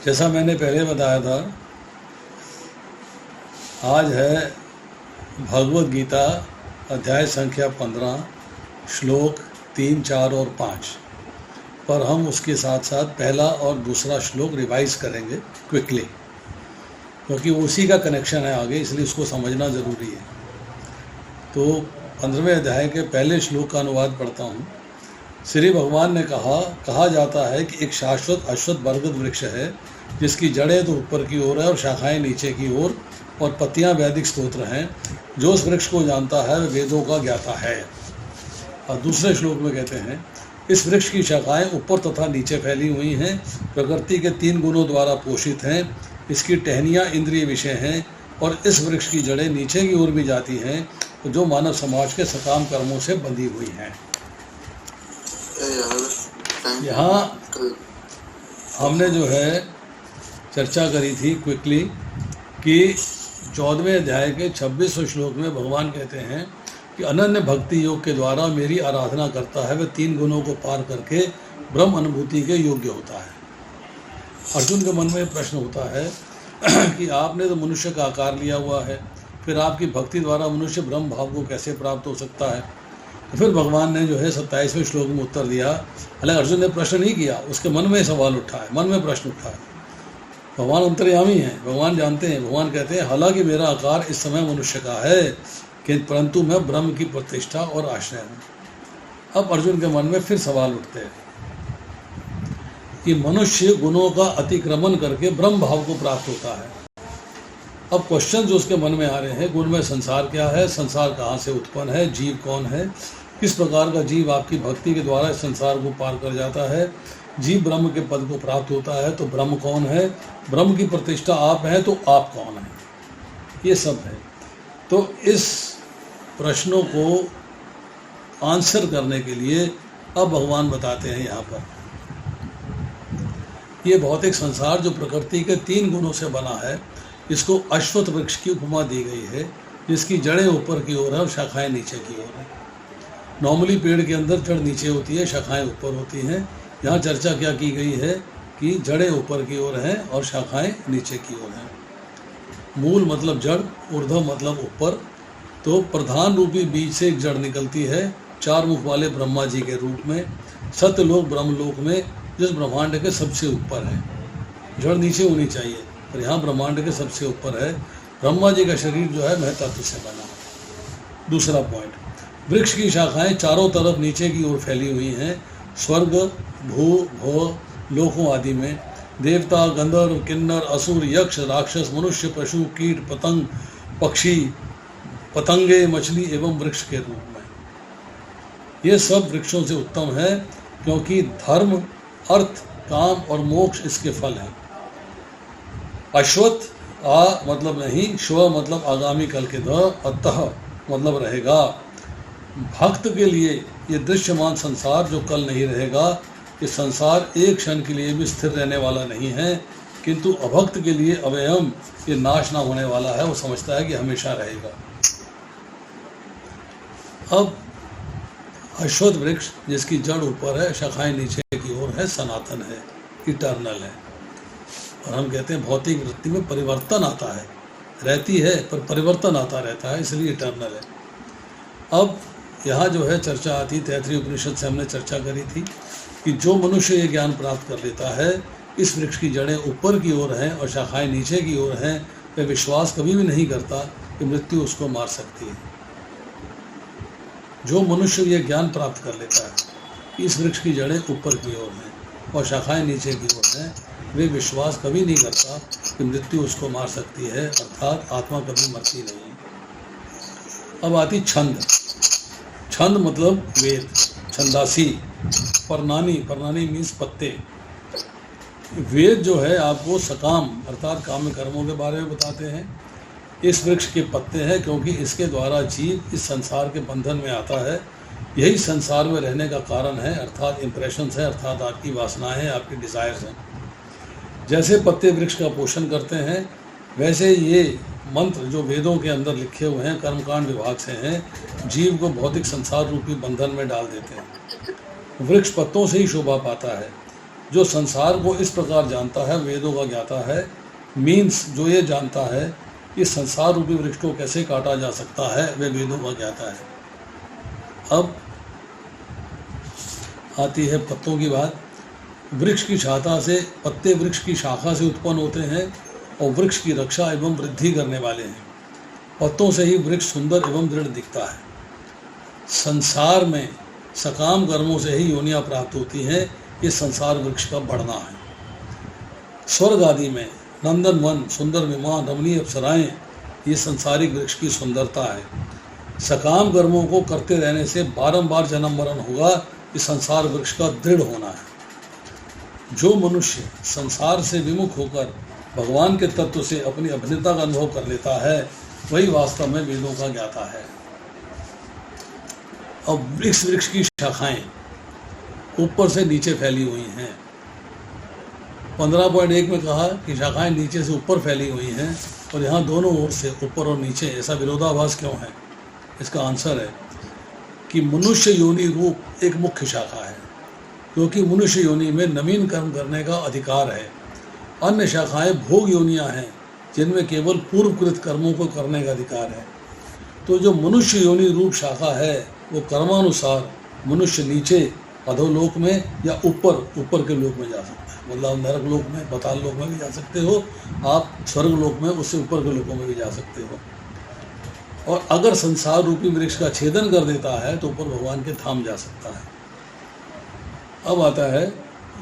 जैसा मैंने पहले बताया था, आज है भगवद गीता अध्याय संख्या 15 श्लोक 3, 4 और 5 पर हम उसके साथ साथ पहला और दूसरा श्लोक रिवाइज करेंगे क्विकली, क्योंकि उसी का कनेक्शन है आगे, इसलिए उसको समझना ज़रूरी है। तो 15वें अध्याय के पहले श्लोक का अनुवाद पढ़ता हूँ। श्री भगवान ने कहा जाता है कि एक शाश्वत अश्वत्थ बरगद वृक्ष है जिसकी जड़ें तो ऊपर की ओर है और शाखाएं नीचे की ओर और पत्तियां वैदिक स्तोत्र हैं। जो उस वृक्ष को जानता है वह वेदों का ज्ञाता है। और दूसरे श्लोक में कहते हैं, इस वृक्ष की शाखाएं ऊपर तथा नीचे फैली हुई हैं, प्रकृति के 3 गुणों द्वारा पोषित हैं, इसकी टहनियाँ इंद्रिय विषय हैं और इस वृक्ष की जड़ें नीचे की ओर भी जाती हैं, तो जो मानव समाज के सकाम कर्मों से बंधी हुई हैं। यहाँ हमने जो है चर्चा करी थी क्विकली कि 14वें अध्याय के 26वें श्लोक में भगवान कहते हैं कि अनन्य भक्ति योग के द्वारा मेरी आराधना करता है, वह 3 गुणों को पार करके ब्रह्म अनुभूति के योग्य होता है। अर्जुन के मन में प्रश्न होता है कि आपने तो मनुष्य का आकार लिया हुआ है, फिर आपकी भक्ति द्वारा मनुष्य ब्रह्म भाव को कैसे प्राप्त हो सकता है। तो फिर भगवान ने जो है 27वें श्लोक में उत्तर दिया। हालांकि अर्जुन ने प्रश्न नहीं किया, उसके मन में सवाल उठा है, मन में प्रश्न उठा है। भगवान अंतर्यामी हैं, भगवान जानते हैं। भगवान कहते हैं, हालांकि मेरा आकार इस समय मनुष्य का है, कि परंतु मैं ब्रह्म की प्रतिष्ठा और आश्रय हूँ। अब अर्जुन के मन में फिर सवाल उठते हैं कि मनुष्य गुणों का अतिक्रमण करके ब्रह्म भाव को प्राप्त होता है। अब क्वेश्चन जो उसके मन में आ रहे हैं, गुण में संसार क्या है, संसार कहाँ से उत्पन्न है, जीव कौन है, किस प्रकार का जीव आपकी भक्ति के द्वारा इस संसार को पार कर जाता है, जीव ब्रह्म के पद को प्राप्त होता है तो ब्रह्म कौन है, ब्रह्म की प्रतिष्ठा आप हैं तो आप कौन है, ये सब है। तो इस प्रश्नों को आंसर करने के लिए अब भगवान बताते हैं यहाँ पर, ये भौतिक संसार जो प्रकृति के 3 गुणों से बना है, इसको अश्वत्थ वृक्ष की उपमा दी गई है, जिसकी जड़ें ऊपर की ओर है और शाखाएं नीचे की ओर है। नॉर्मली पेड़ के अंदर जड़ नीचे होती है, शाखाएं ऊपर होती हैं। यहाँ चर्चा क्या की गई है कि जड़ें ऊपर की ओर हैं और शाखाएं नीचे की ओर हैं। मूल मतलब जड़, ऊर्ध्व मतलब ऊपर। तो प्रधान रूपी बीज से एक जड़ निकलती है 4 मुख वाले ब्रह्मा जी के रूप में, सत्यलोक ब्रह्मलोक में, जिस ब्रह्मांड के सबसे ऊपर है। जड़ नीचे होनी चाहिए, पर यहाँ ब्रह्मांड के सबसे ऊपर है। ब्रह्मा जी का शरीर जो है मह तत्व से बना। दूसरा पॉइंट, वृक्ष की शाखाएं चारों तरफ नीचे की ओर फैली हुई हैं। स्वर्ग, भू, भो, लोकों आदि में देवता, गंधर्व, किन्नर, असुर, यक्ष, राक्षस, मनुष्य, पशु, कीट, पतंग, पक्षी, पतंगे, मछली एवं वृक्ष के रूप में। ये सब वृक्षों से उत्तम है, क्योंकि धर्म, अर्थ, काम और मोक्ष इसके फल हैं। अश्वत्थ आ मतलब नहीं, श्व मतलब आगामी कल के ध, अतः मतलब रहेगा। भक्त के लिए ये दृश्यमान संसार जो कल नहीं रहेगा, ये संसार एक क्षण के लिए भी स्थिर रहने वाला नहीं है, किंतु अभक्त के लिए अवयम ये नाश ना होने वाला है, वो समझता है कि हमेशा रहेगा। अब अश्वत्थ वृक्ष जिसकी जड़ ऊपर है, शाखाएं नीचे की ओर है, सनातन है, इटर्नल है। और हम कहते हैं भौतिक वृत्ति में परिवर्तन आता है, रहती है पर परिवर्तन आता रहता है, इसलिए इटर्नल है। अब यहाँ जो है चर्चा आती, तैत्तिरीय उपनिषद से हमने चर्चा करी थी कि जो मनुष्य ये ज्ञान प्राप्त कर लेता है, इस वृक्ष की जड़ें ऊपर की ओर हैं और शाखाएं नीचे की ओर हैं, वह विश्वास कभी भी नहीं करता कि मृत्यु उसको मार सकती है। जो मनुष्य ये ज्ञान प्राप्त कर लेता है कि इस वृक्ष की जड़ें ऊपर की ओर हैं और शाखाएं नीचे की ओर हैं, वे विश्वास कभी नहीं करता कि मृत्यु उसको मार सकती है, अर्थात आत्मा कभी मरती नहीं। अब आती छंद। छंद मतलब वेद, छंदासी, परनानी, परनानी मीन्स पत्ते। वेद जो है आपको सकाम अर्थात काम्य कर्मों के बारे में बताते हैं। इस वृक्ष के पत्ते हैं, क्योंकि इसके द्वारा जीव इस संसार के बंधन में आता है। यही संसार में रहने का कारण है, अर्थात इम्प्रेशंस है, अर्थात आपकी वासनाएं हैं, आपकी डिज़ायर्स हैं। जैसे पत्ते वृक्ष का पोषण करते हैं, वैसे ये मंत्र जो वेदों के अंदर लिखे हुए हैं, कर्मकांड विभाग से हैं, जीव को भौतिक संसार रूपी बंधन में डाल देते हैं। वृक्ष पत्तों से ही शोभा पाता है। जो संसार को इस प्रकार जानता है वेदों का ज्ञाता है। मीन्स जो ये जानता है कि संसार रूपी वृक्ष को कैसे काटा जा सकता है, वे वेदों का ज्ञाता है। अब आती है पत्तों की बात। वृक्ष की छाता से पत्ते वृक्ष की शाखा से उत्पन्न होते हैं और वृक्ष की रक्षा एवं वृद्धि करने वाले हैं। पत्तों से ही वृक्ष सुंदर एवं दृढ़ दिखता है। संसार में सकाम कर्मों से ही योनियां प्राप्त होती हैं। ये संसार वृक्ष का बढ़ना है। स्वर्ग आदि में नंदन वन, सुंदर विमान, रमणीय अप्सराएं, ये संसारिक वृक्ष की सुंदरता है। सकाम कर्मों को करते रहने से बारंबार जन्म मरण होगा। इस संसार वृक्ष का दृढ़ होना है। जो मनुष्य संसार से विमुख होकर भगवान के तत्व से अपनी अभिन्नता का अनुभव कर लेता है, वही वास्तव में वेदों का ज्ञाता है। अब वृक्ष की शाखाएं ऊपर से नीचे फैली हुई हैं। 15.1 में कहा कि शाखाएं नीचे से ऊपर फैली हुई हैं, और यहाँ दोनों ओर से ऊपर और नीचे, ऐसा विरोधाभास क्यों है? इसका आंसर है कि मनुष्य योनि रूप एक मुख्य शाखा है, क्योंकि मनुष्य योनि में नवीन कर्म करने का अधिकार है। अन्य शाखाएं भोग योनियां हैं, जिनमें केवल पूर्वकृत कर्मों को करने का अधिकार है। तो जो मनुष्य योनि रूप शाखा है वो कर्मानुसार मनुष्य नीचे अधोलोक में या ऊपर के लोक में जा सकता है। मतलब नरक लोक में, पाताल लोक में भी जा सकते हो आप, स्वर्ग लोक में, उससे ऊपर के लोकों में भी जा सकते हो। और अगर संसार रूपी वृक्ष का छेदन कर देता है तो ऊपर भगवान के धाम जा सकता है। अब आता है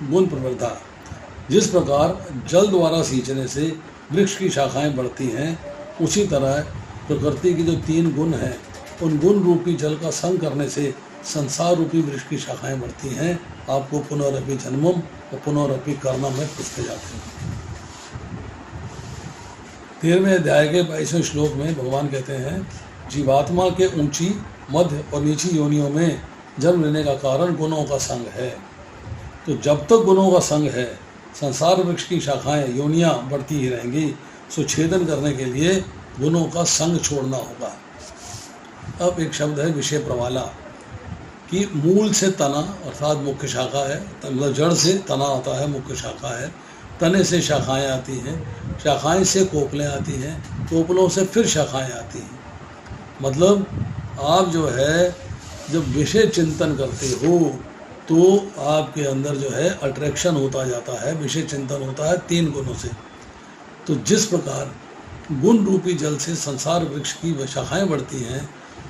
गुण प्रवृद्धा। जिस प्रकार जल द्वारा सींचने से वृक्ष की शाखाएं बढ़ती हैं, उसी तरह प्रकृति के जो 3 गुण हैं, उन गुण रूपी जल का संग करने से संसार रूपी वृक्ष की शाखाएं बढ़ती हैं। आपको पुनरअपि जन्मम और पुनरअपि कर्मम में पूछते जाते हैं। 13वें अध्याय के 22वें श्लोक में भगवान कहते हैं, जीवात्मा के ऊंची, मध्य और नीची योनियों में जन्म लेने का कारण गुणों का संग है। तो जब तक गुणों का संग है, संसार वृक्ष की शाखाएं, योनियां बढ़ती ही रहेंगी। सो छेदन करने के लिए गुणों का संग छोड़ना होगा। अब एक शब्द है विषय प्रवाला, कि मूल से तना अर्थात मुख्य शाखा है, मतलब जड़ से तना आता है, मुख्य शाखा है। तने से शाखाएं आती हैं, शाखाएं से कोपलें आती हैं, कोपलों से फिर शाखाएं आती हैं। मतलब आप जो है जब विषय चिंतन करते हो तो आपके अंदर जो है अट्रैक्शन होता जाता है, विषय चिंतन होता है 3 गुणों से। तो जिस प्रकार गुण रूपी जल से संसार वृक्ष की शाखाएं बढ़ती हैं,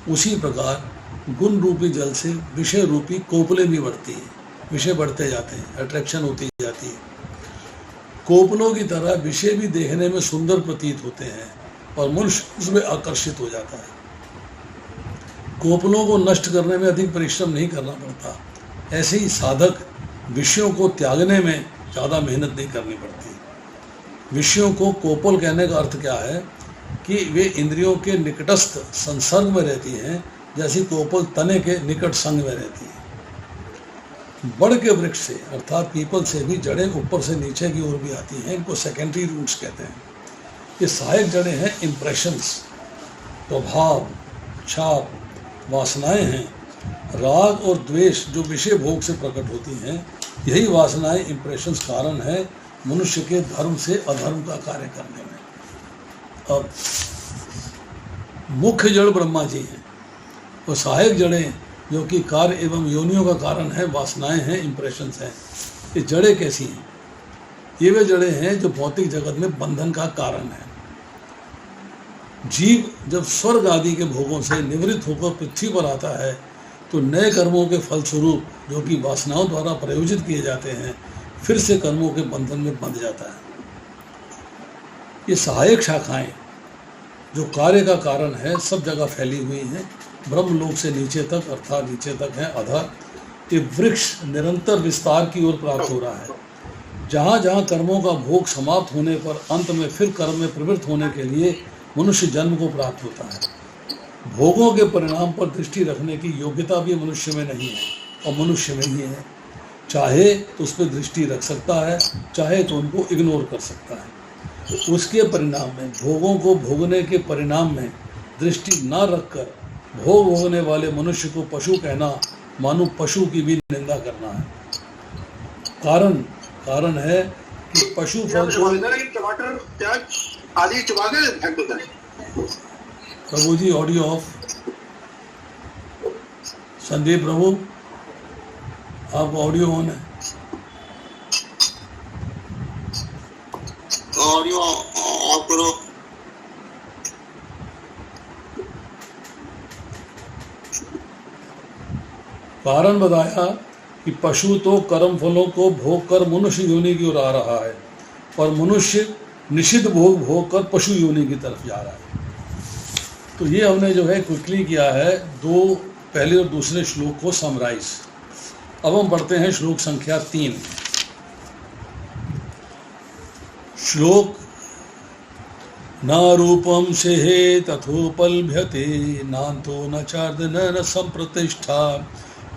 उसी प्रकार गुण रूपी जल से विषय रूपी कोपले भी बढ़ती हैं। विषय बढ़ते जाते हैं, अट्रैक्शन होती जाती है। कोपलों की तरह विषय भी देखने में सुंदर प्रतीत होते हैं और मनुष्य उसमें आकर्षित हो जाता है। कोपलों को नष्ट करने में अधिक परिश्रम नहीं करना पड़ता। ऐसे ही साधक विषयों को त्यागने में ज़्यादा मेहनत नहीं करनी पड़ती। विषयों को कोपल कहने का अर्थ क्या है कि वे इंद्रियों के निकटस्थ संसर्ग में रहती हैं, जैसी कोपल तने के निकट संग में रहती है। बड़ के वृक्ष से अर्थात पीपल से भी जड़ें ऊपर से नीचे की ओर भी आती हैं। इनको सेकेंडरी रूट्स कहते हैं। ये सहायक जड़ें हैं, इम्प्रेशंस, प्रभाव, छाप, वासनाएं हैं। राग और द्वेष जो विषय भोग से प्रकट होती हैं, यही वासनाएं, इम्प्रेशंस कारण है मनुष्य के धर्म से अधर्म का कार्य करने में। अब मुख्य जड़ ब्रह्मा जी हैं, और सहायक जड़ें जो कि कार्य एवं योनियों का कारण है, वासनाएं हैं, इम्प्रेशंस हैं। ये जड़ें कैसी हैं? ये वे जड़ें हैं जो भौतिक जगत में बंधन का कारण है। जीव जब स्वर्ग आदि के भोगों से निवृत्त होकर पृथ्वी पर आता है तो नए कर्मों के फलस्वरूप, जो कि वासनाओं द्वारा प्रयोजित किए जाते हैं, फिर से कर्मों के बंधन में बंध जाता है। ये सहायक शाखाएं जो कार्य का कारण है, सब जगह फैली हुई हैं। ब्रह्मलोक से नीचे तक अर्थात नीचे तक है अधर। ये वृक्ष निरंतर विस्तार की ओर प्राप्त हो रहा है। जहाँ जहाँ कर्मों का भोग समाप्त होने पर अंत में फिर कर्म में प्रवृत्त होने के लिए मनुष्य जन्म को प्राप्त होता है। भोगों के परिणाम पर दृष्टि रखने की योग्यता भी मनुष्य में नहीं है, और मनुष्य में ही है। चाहे तो उस पर दृष्टि रख सकता है, चाहे तो उनको इग्नोर कर सकता है। तो उसके परिणाम में, भोगों को भोगने के परिणाम में दृष्टि न रखकर भोग भोगने वाले मनुष्य को पशु कहना मानो पशु की भी निंदा करना है। कारण कारण है कि पशु फल को टमाटर प्याज आदि चबा के फेंक देता है। प्रभु जी ऑडियो ऑफ। संदीप प्रभु आपका ऑडियो ऑन है। ऑडियो ऑफ करो। कारण बताया कि पशु तो कर्म फलों को भोग कर मनुष्य योनि की ओर आ रहा है और मनुष्य निषिद्ध भोग भोग कर पशु योनि की तरफ जा रहा है। तो ये हमने जो है क्विकली किया है दो पहले और दूसरे श्लोक को समराइज। अब हम पढ़ते हैं श्लोक संख्या 3। श्लोक न रूपम सेहे तथोपलभ्यते नान्तो न चार्दन न संप्रतिष्ठा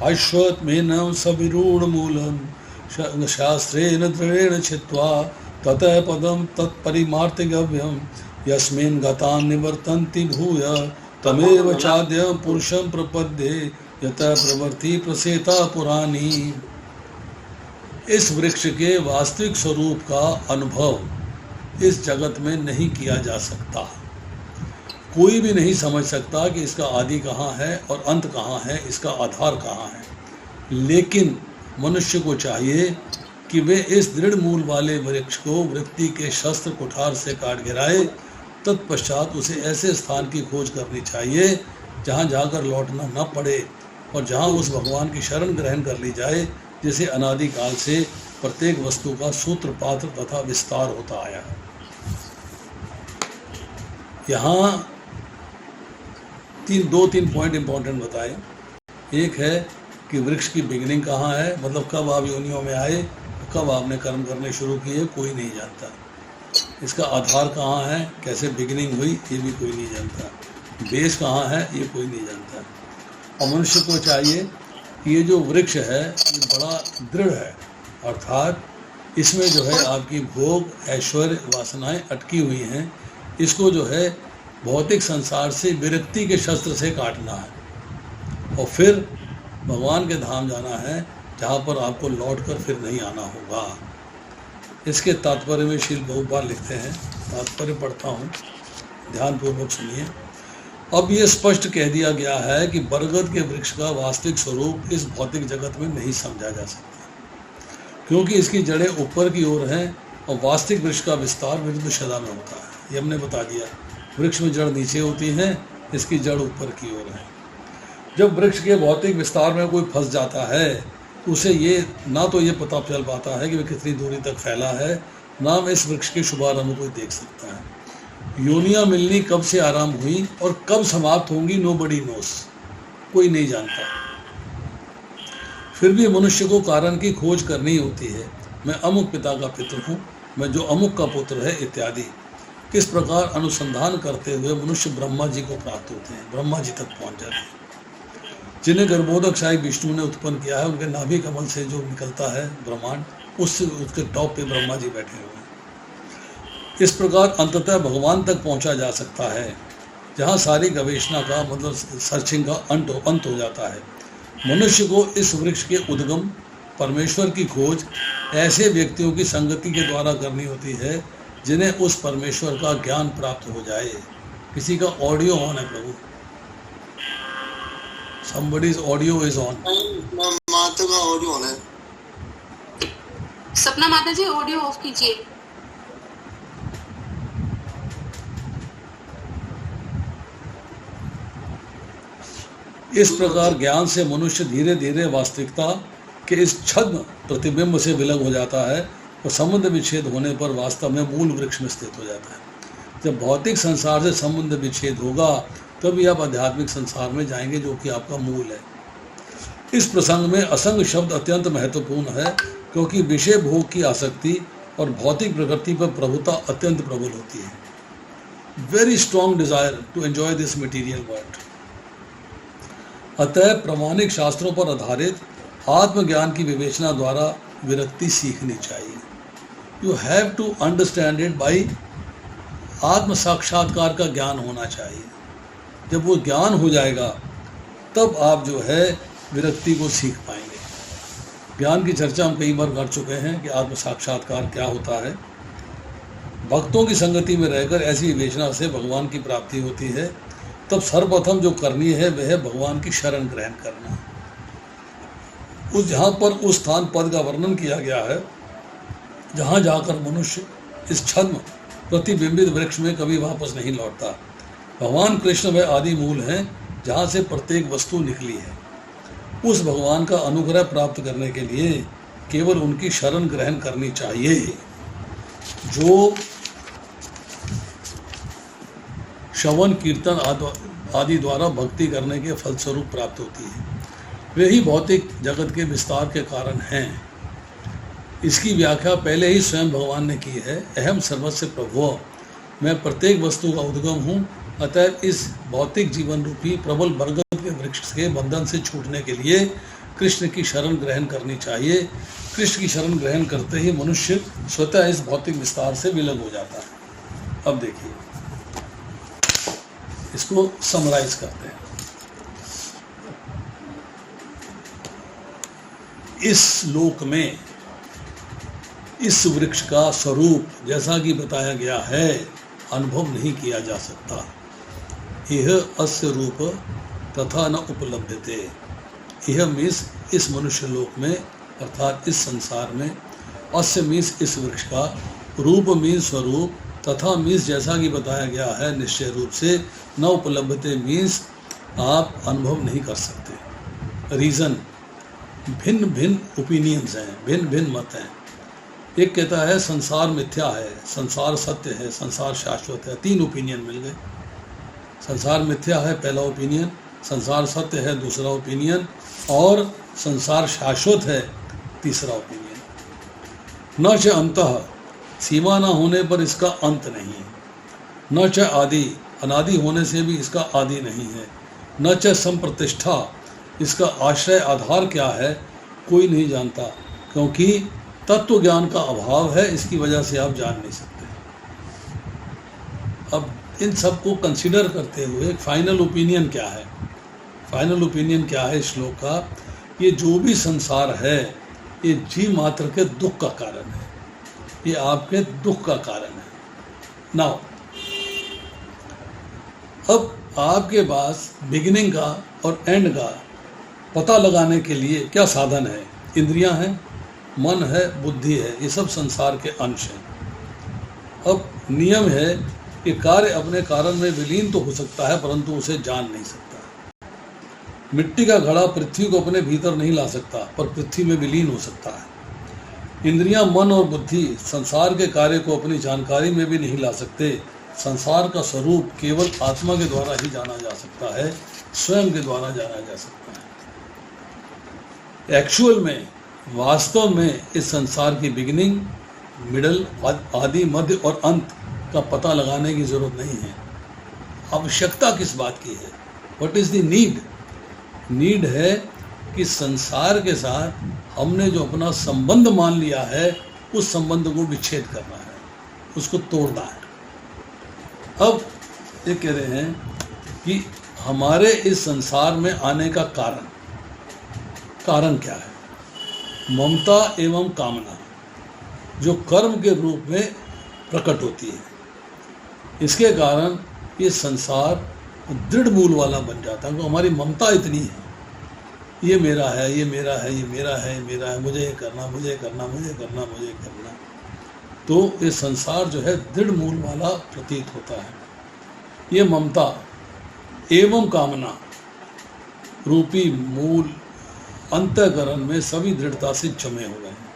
अश्वत्थमेनं सविरूढमूलं शास्त्रेण दृढेन छित्त्वा ततः पदं तत्परिमार्तिगव्यं यस्मिन् गतान् निवर्तन्ति भूय तमेव चाद्यं पुरुषं प्रपद्ये यतः प्रवृत्ति प्रसेता पुराणी। इस वृक्ष के वास्तविक स्वरूप का अनुभव इस जगत में नहीं किया जा सकता। कोई भी नहीं समझ सकता कि इसका आदि कहाँ है और अंत कहाँ है, इसका आधार कहाँ है। लेकिन मनुष्य को चाहिए कि वे इस दृढ़ मूल वाले वृक्ष को वृत्ति के शस्त्र कुठार से काट गिराए। तत्पश्चात उसे ऐसे स्थान की खोज करनी चाहिए जहाँ जाकर लौटना न पड़े और जहाँ उस भगवान की शरण ग्रहण कर ली जाए जिसे अनादिकाल से प्रत्येक वस्तु का सूत्रपात्र तथा विस्तार होता आया है। यहाँ दो तीन पॉइंट इंपॉर्टेंट बताए। एक है कि वृक्ष की बिगिनिंग कहाँ है, मतलब कब आप योनियों में आए, कब आपने कर्म करने शुरू किए, कोई नहीं जानता। इसका आधार कहाँ है, कैसे बिगिनिंग हुई, ये भी कोई नहीं जानता। बेस कहाँ है, ये कोई नहीं जानता। और मनुष्य को चाहिए कि ये जो वृक्ष है ये बड़ा दृढ़ है, अर्थात इसमें जो है आपकी भोग ऐश्वर्य वासनाएं अटकी हुई हैं। इसको जो है भौतिक संसार से विरक्ति के शस्त्र से काटना है और फिर भगवान के धाम जाना है जहाँ पर आपको लौट कर फिर नहीं आना होगा। इसके तात्पर्य में श्रील बहुपाल लिखते हैं, तात्पर्य पढ़ता हूँ, ध्यानपूर्वक सुनिए। अब ये स्पष्ट कह दिया गया है कि बरगद के वृक्ष का वास्तविक स्वरूप इस भौतिक जगत में नहीं समझा जा सकता, क्योंकि इसकी जड़ें ऊपर की ओर हैं और वास्तविक वृक्ष का विस्तार विरुद्ध दिशा में होता है। ये हमने बता दिया। वृक्ष में जड़ नीचे होती है, इसकी जड़ ऊपर की ओर है। जब वृक्ष के भौतिक विस्तार में कोई फंस जाता है तो उसे ये ना तो ये पता चल पाता है कि वह कितनी दूरी तक फैला है, ना इस वृक्ष के शुभारंभ कोई देख सकता है। योनियाँ मिलनी कब से आरंभ हुई और कब समाप्त होंगी, नोबडी नोस, कोई नहीं जानता। फिर भी मनुष्य को कारण की खोज करनी होती है। मैं अमुक पिता का पुत्र हूँ, मैं जो अमुक का पुत्र है इत्यादि। इस प्रकार अनुसंधान करते हुए मनुष्य ब्रह्मा जी को प्राप्त होते हैं, ब्रह्मा जी तक पहुँच जाते हैं। जिन्हें गर्भोदक शाही विष्णु ने उत्पन्न किया है, उनके नाभि कमल से जो निकलता है ब्रह्मांड, उससे उसके टॉप पे ब्रह्मा जी बैठे हुए हैं। इस प्रकार अंततः भगवान तक पहुंचा जा सकता है, जहां सारी गवेषणा का मतलब सर्चिंग का अंत हो जाता है। मनुष्य को इस वृक्ष के उद्गम परमेश्वर की खोज ऐसे व्यक्तियों की संगति के द्वारा करनी होती है जिन्हें उस परमेश्वर का ज्ञान प्राप्त हो जाए। किसी का ऑडियो ऑन है प्रभु? Somebody's audio is on. माता का ऑडियो ऑन है। सपना माता जी ऑडियो ऑफ कीजिए। इस प्रकार ज्ञान से मनुष्य धीरे धीरे वास्तविकता के इस छद्म प्रतिबिंब से विलग हो जाता है और संबंध विच्छेद होने पर वास्तव में मूल वृक्ष में स्थित हो जाता है। जब भौतिक संसार से संबंध विच्छेद होगा तभी आप आध्यात्मिक संसार में जाएंगे, जो कि आपका मूल है। इस प्रसंग में असंग शब्द अत्यंत महत्वपूर्ण है, क्योंकि विषय भोग की आसक्ति और भौतिक प्रकृति पर प्रभुता अत्यंत प्रबल होती है। Very strong desire to enjoy this material world. अतः प्रामाणिक शास्त्रों पर आधारित आत्मज्ञान की विवेचना द्वारा विरक्ति सीखनी चाहिए। You have to understand it by आत्म साक्षात्कार का ज्ञान होना चाहिए। जब वो ज्ञान हो जाएगा तब आप जो है विरक्ति को सीख पाएंगे। ज्ञान की चर्चा हम कई बार कर चुके हैं कि आत्म साक्षात्कार क्या होता है। भक्तों की संगति में रहकर ऐसी विवेचना से भगवान की प्राप्ति होती है। तब सर्वप्रथम जो करनी है वह है भगवान की शरण ग्रहण करना। उस जहाँ पर उस स्थान पद का वर्णन किया गया है जहाँ जाकर मनुष्य इस छद्म प्रतिबिंबित वृक्ष में कभी वापस नहीं लौटता। भगवान कृष्ण वह आदि मूल हैं जहाँ से प्रत्येक वस्तु निकली है। उस भगवान का अनुग्रह प्राप्त करने के लिए केवल उनकी शरण ग्रहण करनी चाहिए जो श्रवण कीर्तन आदि द्वारा भक्ति करने के फलस्वरूप प्राप्त होती है। वे ही भौतिक जगत के विस्तार के कारण हैं। इसकी व्याख्या पहले ही स्वयं भगवान ने की है। अहम सर्वस्व प्रभुः, मैं प्रत्येक वस्तु का उद्गम हूँ। अतः इस भौतिक जीवन रूपी प्रबल बरगद के वृक्ष के बंधन से छूटने के लिए कृष्ण की शरण ग्रहण करनी चाहिए। कृष्ण की शरण ग्रहण करते ही मनुष्य स्वतः इस भौतिक विस्तार से विलग हो जाता है। अब देखिए, इसको समराइज करते हैं। इस लोक में इस वृक्ष का स्वरूप जैसा कि बताया गया है अनुभव नहीं किया जा सकता। यह अस्य रूप तथा न उपलब्धते। यह मीन्स इस मनुष्य लोक में अर्थात इस संसार में, अस्य मीन्स इस वृक्ष का, रूप मीन्स स्वरूप, तथा मीन्स जैसा कि बताया गया है निश्चय रूप से, न उपलब्धते मीन्स आप अनुभव नहीं कर सकते। रीज़न, भिन्न भिन्न ओपिनियंस हैं, भिन्न भिन्न मत हैं। एक कहता है संसार मिथ्या है, संसार सत्य है, संसार शाश्वत है। 3 ओपिनियन मिल गए। संसार मिथ्या है पहला ओपिनियन, संसार सत्य है दूसरा ओपिनियन, और संसार शाश्वत है तीसरा ओपिनियन। न च अंतः, सीमा न होने पर इसका अंत नहीं है। न च आदि, अनादि होने से भी इसका आदि नहीं है। न च संप्रतिष्ठा, इसका आश्रय आधार क्या है कोई नहीं जानता, क्योंकि तत्व ज्ञान का अभाव है। इसकी वजह से आप जान नहीं सकते। अब इन सब को कंसिडर करते हुए फाइनल ओपिनियन क्या है? फाइनल ओपिनियन क्या है इस श्लोक का? ये जो भी संसार है ये जीव मात्र के दुख का कारण है, ये आपके दुख का कारण है। नाउ अब आपके पास बिगिनिंग का और एंड का पता लगाने के लिए क्या साधन है? इंद्रियां हैं, मन है, बुद्धि है, ये सब संसार के अंश हैं। अब नियम है कि कार्य अपने कारण में विलीन तो हो सकता है परंतु उसे जान नहीं सकता। मिट्टी का घड़ा पृथ्वी को अपने भीतर नहीं ला सकता पर पृथ्वी में विलीन हो सकता है। इंद्रियां, मन और बुद्धि संसार के कार्य को अपनी जानकारी में भी नहीं ला सकते। संसार का स्वरूप केवल आत्मा के द्वारा ही जाना जा सकता है, स्वयं के द्वारा जाना जा सकता है। एक्चुअल में, वास्तव में इस संसार की बिगिनिंग, मिडल, आदि, मध्य और अंत का पता लगाने की जरूरत नहीं है। आवश्यकता किस बात की है? What is the need? Need है कि संसार के साथ हमने जो अपना संबंध मान लिया है उस संबंध को विच्छेद करना है, उसको तोड़ना है। अब ये कह रहे हैं कि हमारे इस संसार में आने का कारण क्या है? ममता एवं कामना, जो कर्म के रूप में प्रकट होती है। इसके कारण ये संसार दृढ़ मूल वाला बन जाता है। तो हमारी ममता इतनी है, ये मेरा है, ये मेरा है, ये मेरा है, ये मेरा है, मुझे ये करना, मुझे करना, मुझे करना, मुझे करना। तो ये संसार जो है दृढ़ मूल वाला प्रतीत होता है। ये ममता एवं कामना रूपी मूल अंतःकरण में सभी दृढ़ता से जमे हुए हैं।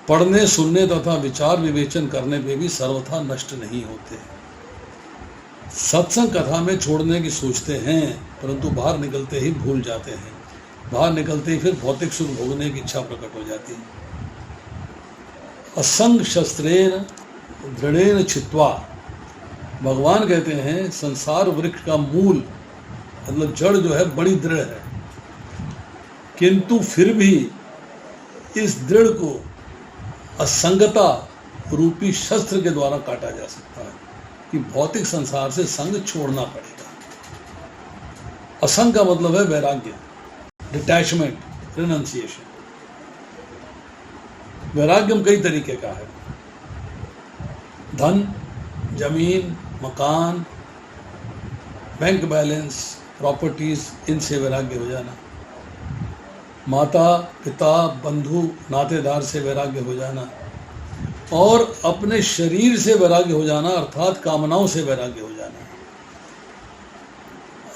पढ़ने, सुनने तथा विचार विवेचन करने पे भी सर्वथा नष्ट नहीं होते। सत्संग कथा में छोड़ने की सोचते हैं परंतु बाहर निकलते ही भूल जाते हैं। बाहर निकलते ही फिर भौतिक सुख भोगने की इच्छा प्रकट हो जाती है। असंग शस्त्रेण दृढ़ेन छित्वा, भगवान कहते हैं संसार वृक्ष का मूल मतलब जड़ जो है बड़ी दृढ़ है, किंतु फिर भी इस दृढ़ को असंगता रूपी शस्त्र के द्वारा काटा जा सकता है कि भौतिक संसार से संग छोड़ना पड़ेगा। असंग का मतलब है वैराग्य, डिटैचमेंट, रिनंसिएशन। वैराग्यम कई तरीके का है। धन, जमीन, मकान, बैंक बैलेंस, प्रॉपर्टीज, इनसे वैराग्य हो जाना। माता पिता बंधु नातेदार से वैराग्य हो जाना, और अपने शरीर से वैराग्य हो जाना, अर्थात कामनाओं से वैराग्य हो जाना।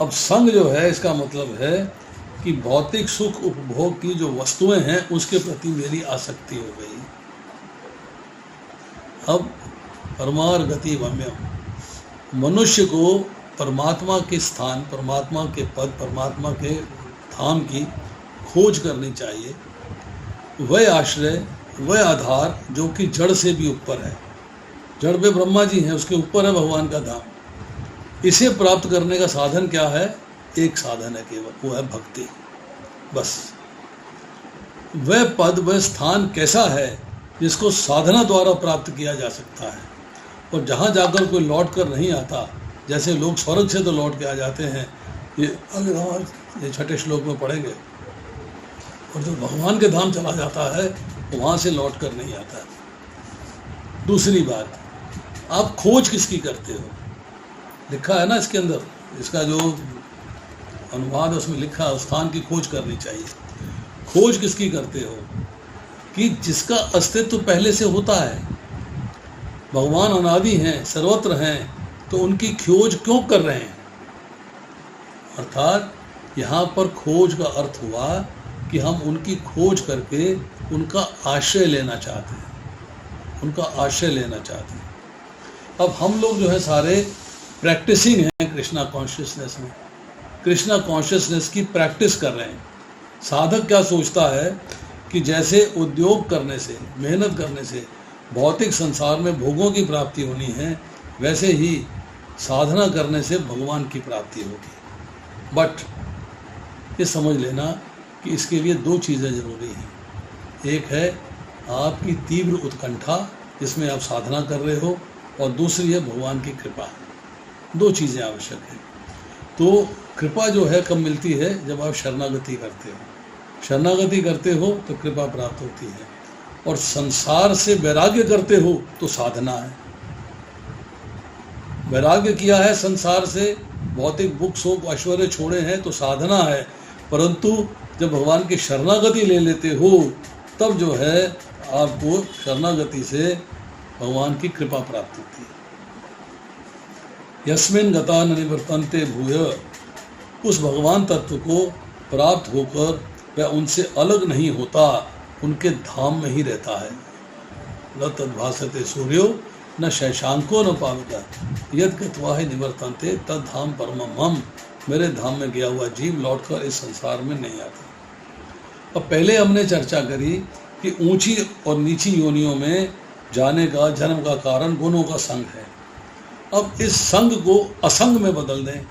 अब संग जो है, इसका मतलब है कि भौतिक सुख उपभोग की जो वस्तुएं हैं उसके प्रति मेरी आसक्ति हो गई। अब परमार गति गम्यम, मनुष्य को परमात्मा के स्थान, परमात्मा के पद, परमात्मा के धाम की खोज करनी चाहिए। वह आश्रय, वह आधार जो कि जड़ से भी ऊपर है। जड़ में ब्रह्मा जी हैं, उसके ऊपर है भगवान का धाम। इसे प्राप्त करने का साधन क्या है? एक साधन है केवल, वो है भक्ति, बस। वह पद, वह स्थान कैसा है जिसको साधना द्वारा प्राप्त किया जा सकता है, और जहाँ जाकर कोई लौट कर नहीं आता। जैसे लोग स्वर्ग से तो लौट के आ जाते हैं, ये छठे श्लोक में पढ़ेंगे, और जो भगवान के धाम चला जाता है वो वहाँ से लौट कर नहीं आता। दूसरी बात, आप खोज किसकी करते हो? लिखा है ना इसके अंदर, इसका जो अनुवाद उसमें लिखा है, स्थान की खोज करनी चाहिए। खोज किसकी करते हो? कि जिसका अस्तित्व पहले से होता है। भगवान अनादि हैं, सर्वत्र हैं, तो उनकी खोज क्यों कर रहे हैं? अर्थात यहाँ पर खोज का अर्थ हुआ कि हम उनकी खोज करके उनका आश्रय लेना चाहते हैं, उनका आश्रय लेना चाहते हैं। अब हम लोग जो है सारे प्रैक्टिसिंग हैं कृष्णा कॉन्शियसनेस में, कृष्णा कॉन्शियसनेस की प्रैक्टिस कर रहे हैं। साधक क्या सोचता है कि जैसे उद्योग करने से, मेहनत करने से भौतिक संसार में भोगों की प्राप्ति होनी है, वैसे ही साधना करने से भगवान की प्राप्ति होगी। बट ये समझ लेना कि इसके लिए दो चीज़ें ज़रूरी हैं। एक है आपकी तीव्र उत्कंठा जिसमें आप साधना कर रहे हो, और दूसरी है भगवान की कृपा। दो चीज़ें आवश्यक हैं। तो कृपा जो है कब मिलती है? जब आप शरणागति करते हो। शरणागति करते हो तो कृपा प्राप्त होती है, और संसार से वैराग्य करते हो तो साधना है। वैराग्य किया है संसार से, भौतिक भूख शोक ऐश्वर्य छोड़े हैं तो साधना है। परंतु जब भगवान की शरणागति ले लेते हो तब जो है आपको शरणागति से भगवान की कृपा प्राप्त होती है। यस्मिन गता न निवर्तन्ते भूय, उस भगवान तत्व को प्राप्त होकर वह उनसे अलग नहीं होता, उनके धाम में ही रहता है। न तद्भासते सूर्यो न शशांको न पावता यद गत्वा है निवर्तन्ते तद धाम परमम हम। मेरे धाम में गया हुआ जीव लौटकर इस संसार में नहीं आता। अब पहले हमने चर्चा करी कि ऊंची और नीची योनियों में जाने का, जन्म का कारण गुणों का संग है। अब इस संग को असंग में बदल दें,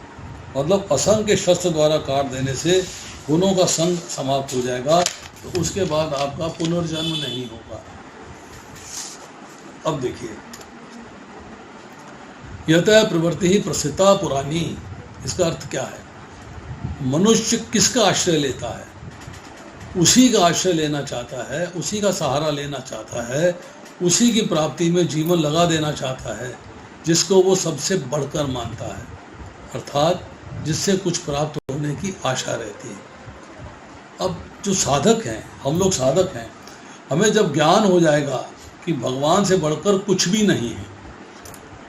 मतलब असंग के शस्त्र द्वारा काट देने से गुणों का संग समाप्त हो जाएगा, तो उसके बाद आपका पुनर्जन्म नहीं होगा। अब देखिए, यतः प्रवृत्ति ही प्रसिद्धा पुरानी, इसका अर्थ क्या है? मनुष्य किसका आश्रय लेता है? उसी का आश्रय लेना चाहता है, उसी का सहारा लेना चाहता है, उसी की प्राप्ति में जीवन लगा देना चाहता है, जिसको वो सबसे बढ़कर मानता है, अर्थात जिससे कुछ प्राप्त होने की आशा रहती है। अब जो साधक हैं, हम लोग साधक हैं, हमें जब ज्ञान हो जाएगा कि भगवान से बढ़कर कुछ भी नहीं है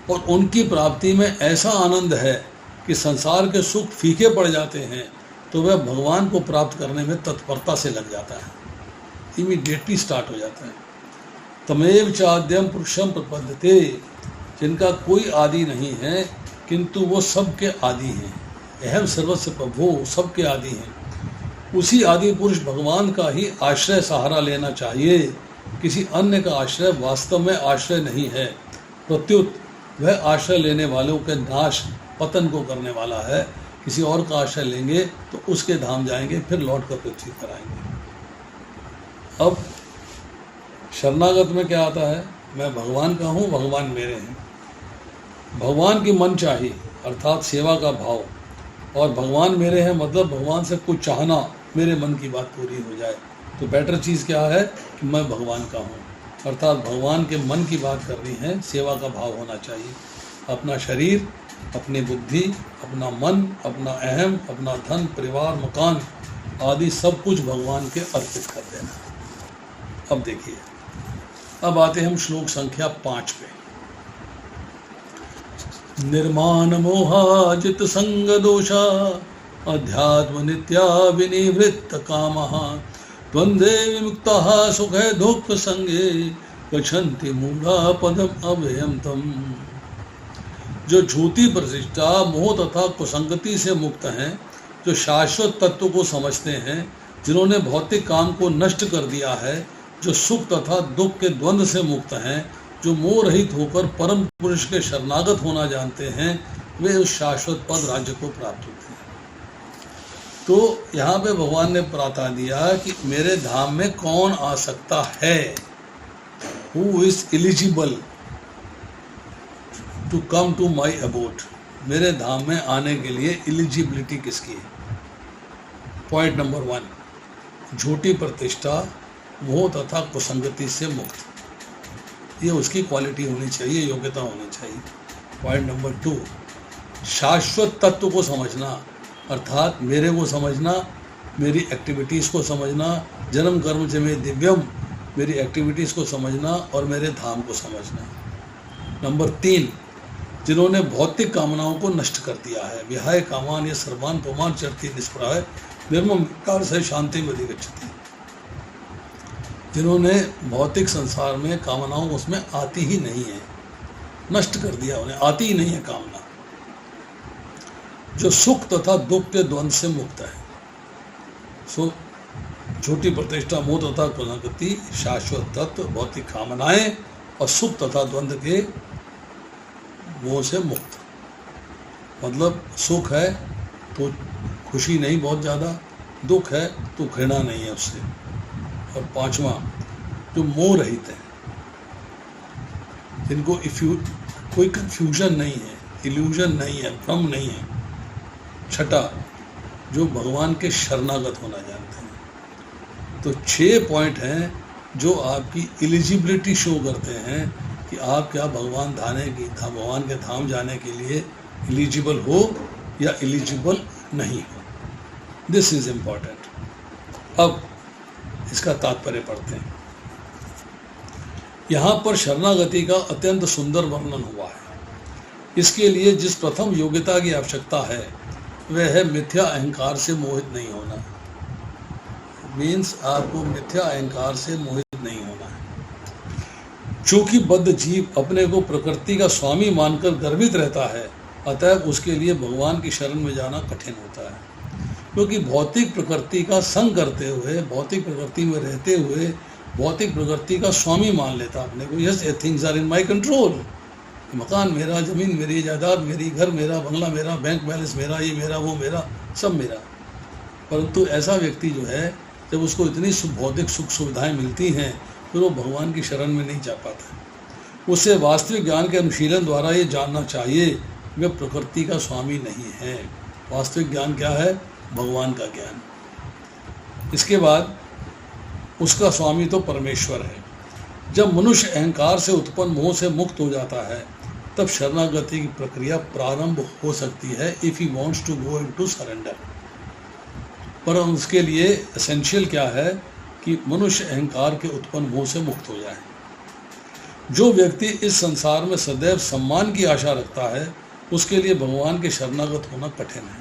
और उनकी प्राप्ति में ऐसा आनंद है कि संसार के सुख फीके पड़ जाते हैं, तो वह भगवान को प्राप्त करने में तत्परता से लग जाता है, इमीडिएटली स्टार्ट हो जाता है। तमेव चाद्यम पुरुषम प्रपद्यते, जिनका कोई आदि नहीं है किंतु वो सबके आदि हैं। अहम सर्वस्व प्रभु, सबके आदि हैं। उसी आदि पुरुष भगवान का ही आश्रय सहारा लेना चाहिए। किसी अन्य का आश्रय वास्तव में आश्रय नहीं है, प्रत्युत वह आश्रय लेने वालों के नाश पतन को करने वाला है। किसी और का आश्रय लेंगे तो उसके धाम जाएंगे, फिर लौट कर पृथ्वी पर आएंगे। अब शरणागत में क्या आता है? मैं भगवान का हूँ, भगवान मेरे हैं। भगवान की मन चाहिए, अर्थात सेवा का भाव, और भगवान मेरे हैं मतलब भगवान से कुछ चाहना, मेरे मन की बात पूरी हो जाए। तो बेटर चीज़ क्या है कि मैं भगवान का हूँ, अर्थात भगवान के मन की बात करनी है, सेवा का भाव होना चाहिए। अपना शरीर, अपनी बुद्धि, अपना मन, अपना अहम, अपना धन, परिवार, मकान आदि सब कुछ भगवान के अर्पित कर देना। अब देखिए, अब आते हम श्लोक संख्या 5 पे। निर्माण मोहाजित संग दोषा अध्यात्म नित्या विनिवृत्त कामः द्वंद्वे विमुक्तः सुखे दुःख संगे गच्छन्ति मूढ़ा पदम अव्ययम तम। जो झूठी प्रतिष्ठा, मोह तथा कुसंगति से मुक्त हैं, जो शाश्वत तत्व को समझते हैं, जिन्होंने भौतिक काम को नष्ट कर दिया है, जो सुख तथा दुख के द्वंद्व से मुक्त हैं, जो मोह रहित होकर परम पुरुष के शरणागत होना जानते हैं, वे उस शाश्वत पद राज्य को प्राप्त होते हैं। तो यहाँ पे भगवान ने बता दिया कि मेरे धाम में कौन आ सकता है, who is eligible to come to my abode. मेरे धाम में आने के लिए एलिजिबिलिटी किसकी है? पॉइंट नंबर 1, झूठी प्रतिष्ठा, मोह तथा कुसंगति से मुक्त, ये उसकी क्वालिटी होनी चाहिए, योग्यता होनी चाहिए। पॉइंट नंबर 2, शाश्वत तत्व को समझना, अर्थात मेरे को समझना, मेरी एक्टिविटीज़ को समझना, जन्म कर्म च में दिव्यम, मेरी एक्टिविटीज़ को समझना और मेरे धाम को समझना। नंबर 3, जिन्होंने भौतिक कामनाओं को नष्ट कर दिया है, विहाय कामान ये सर्वान पुमान चरती निष्प्राय निर्मम कार से शांति में अधिगच्छति। जिन्होंने भौतिक संसार में कामनाओं उसमें आती ही नहीं है, नष्ट कर दिया, उन्हें आती ही नहीं है कामना। जो सुख तथा दुख के द्वंद्व से मुक्त है, सो झूठी प्रतिष्ठा, मोह तथा कुसंगति, शाश्वत तत्व, भौतिक कामनाएं और सुख तथा द्वंद्व के मोह से मुक्त। मतलब सुख है तो खुशी नहीं बहुत ज़्यादा, दुख है तो घृणा नहीं है उससे। और 5वां, जो मोह रहित है, जिनको कोई कंफ्यूजन नहीं है, इल्यूजन नहीं है, भ्रम नहीं है। 6, जो भगवान के शरणागत होना जानते हैं। तो 6 पॉइंट हैं जो आपकी एलिजिबिलिटी शो करते हैं कि आप क्या भगवान भगवान के धाम जाने के लिए एलिजिबल हो या एलिजिबल नहीं हो। This is important. अब इसका तात्पर्य पढ़ते हैं। यहाँ पर शरणागति का अत्यंत सुंदर वर्णन हुआ है। इसके लिए जिस प्रथम योग्यता की आवश्यकता है वह है मिथ्या अहंकार से मोहित नहीं होना। मीन्स आपको मिथ्या अहंकार से मोहित नहीं होना है। चूंकि बद्ध जीव अपने को प्रकृति का स्वामी मानकर गर्वित रहता है, अतः उसके लिए भगवान की शरण में जाना कठिन होता है। क्योंकि भौतिक प्रकृति का संग करते हुए, भौतिक प्रकृति में रहते हुए, भौतिक प्रकृति का स्वामी मान लेता अपने को। Yes, things are in my control. मकान मेरा, ज़मीन मेरी, जायदाद मेरी, घर मेरा, बंगला मेरा, बैंक बैलेंस मेरा, ये मेरा, वो मेरा, सब मेरा। परंतु ऐसा व्यक्ति जो है, जब उसको इतनी भौतिक सुख सुविधाएं मिलती हैं, फिर वो भगवान की शरण में नहीं जा पाता। उसे वास्तविक ज्ञान के अनुशीलन द्वारा ये जानना चाहिए वह प्रकृति का स्वामी नहीं है। वास्तविक ज्ञान क्या है? भगवान का ज्ञान। इसके बाद उसका स्वामी तो परमेश्वर है। जब मनुष्य अहंकार से उत्पन्न मोह से मुक्त हो जाता है, तब शरणागति की प्रक्रिया प्रारंभ हो सकती है, if he wants to go into surrender. पर उसके लिए एसेंशियल क्या है कि मनुष्य अहंकार के उत्पन्न मोह से मुक्त हो जाए। जो व्यक्ति इस संसार में सदैव सम्मान की आशा रखता है, उसके लिए भगवान के शरणागत होना कठिन है।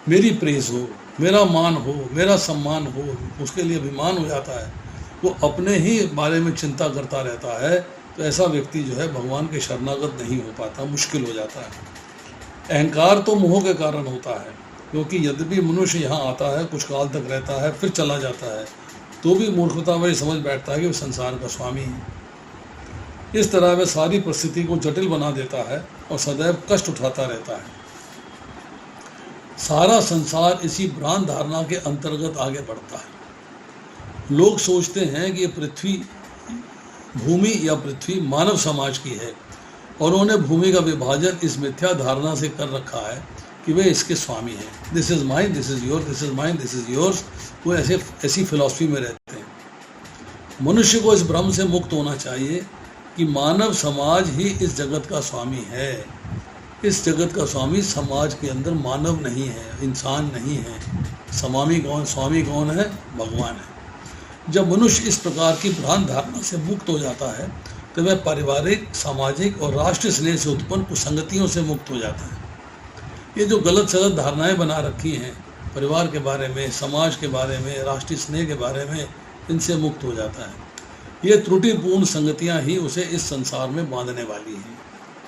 मेरी प्रेज हो, मेरा मान हो, मेरा सम्मान हो, उसके लिए अभिमान हो जाता है, वो अपने ही बारे में चिंता करता रहता है, तो ऐसा व्यक्ति जो है भगवान के शरणागत नहीं हो पाता, मुश्किल हो जाता है। अहंकार तो मोह के कारण होता है, क्योंकि यद्यपि मनुष्य यहाँ आता है, कुछ काल तक रहता है, फिर चला जाता है, तो भी मूर्खता वही समझ बैठता है कि वो संसार का स्वामी है। इस तरह वह सारी परिस्थिति को जटिल बना देता है और सदैव कष्ट उठाता रहता है। सारा संसार इसी भ्रांत धारणा के अंतर्गत आगे बढ़ता है। लोग सोचते हैं कि ये पृथ्वी, भूमि या पृथ्वी मानव समाज की है, और उन्होंने भूमि का विभाजन इस मिथ्या धारणा से कर रखा है कि वे इसके स्वामी हैं। This is mine, this is your, this is mine, this is yours. वो ऐसी फिलॉसफी में रहते हैं। मनुष्य को इस भ्रम से मुक्त होना चाहिए कि मानव समाज ही इस जगत का स्वामी है। इस जगत का स्वामी समाज के अंदर मानव नहीं है, इंसान नहीं है। स्वामी कौन है? भगवान है। जब मनुष्य इस प्रकार की भ्रांत धारणा से मुक्त हो जाता है तो वह पारिवारिक, सामाजिक और राष्ट्रीय स्नेह से उत्पन्न कुसंगतियों से मुक्त हो जाता है। ये जो गलत सलत धारणाएं बना रखी हैं परिवार के बारे में, समाज के बारे में, राष्ट्रीय स्नेह के बारे में, इनसे मुक्त हो जाता है। ये त्रुटिपूर्ण संगतियां ही उसे इस संसार में बांधने वाली हैं,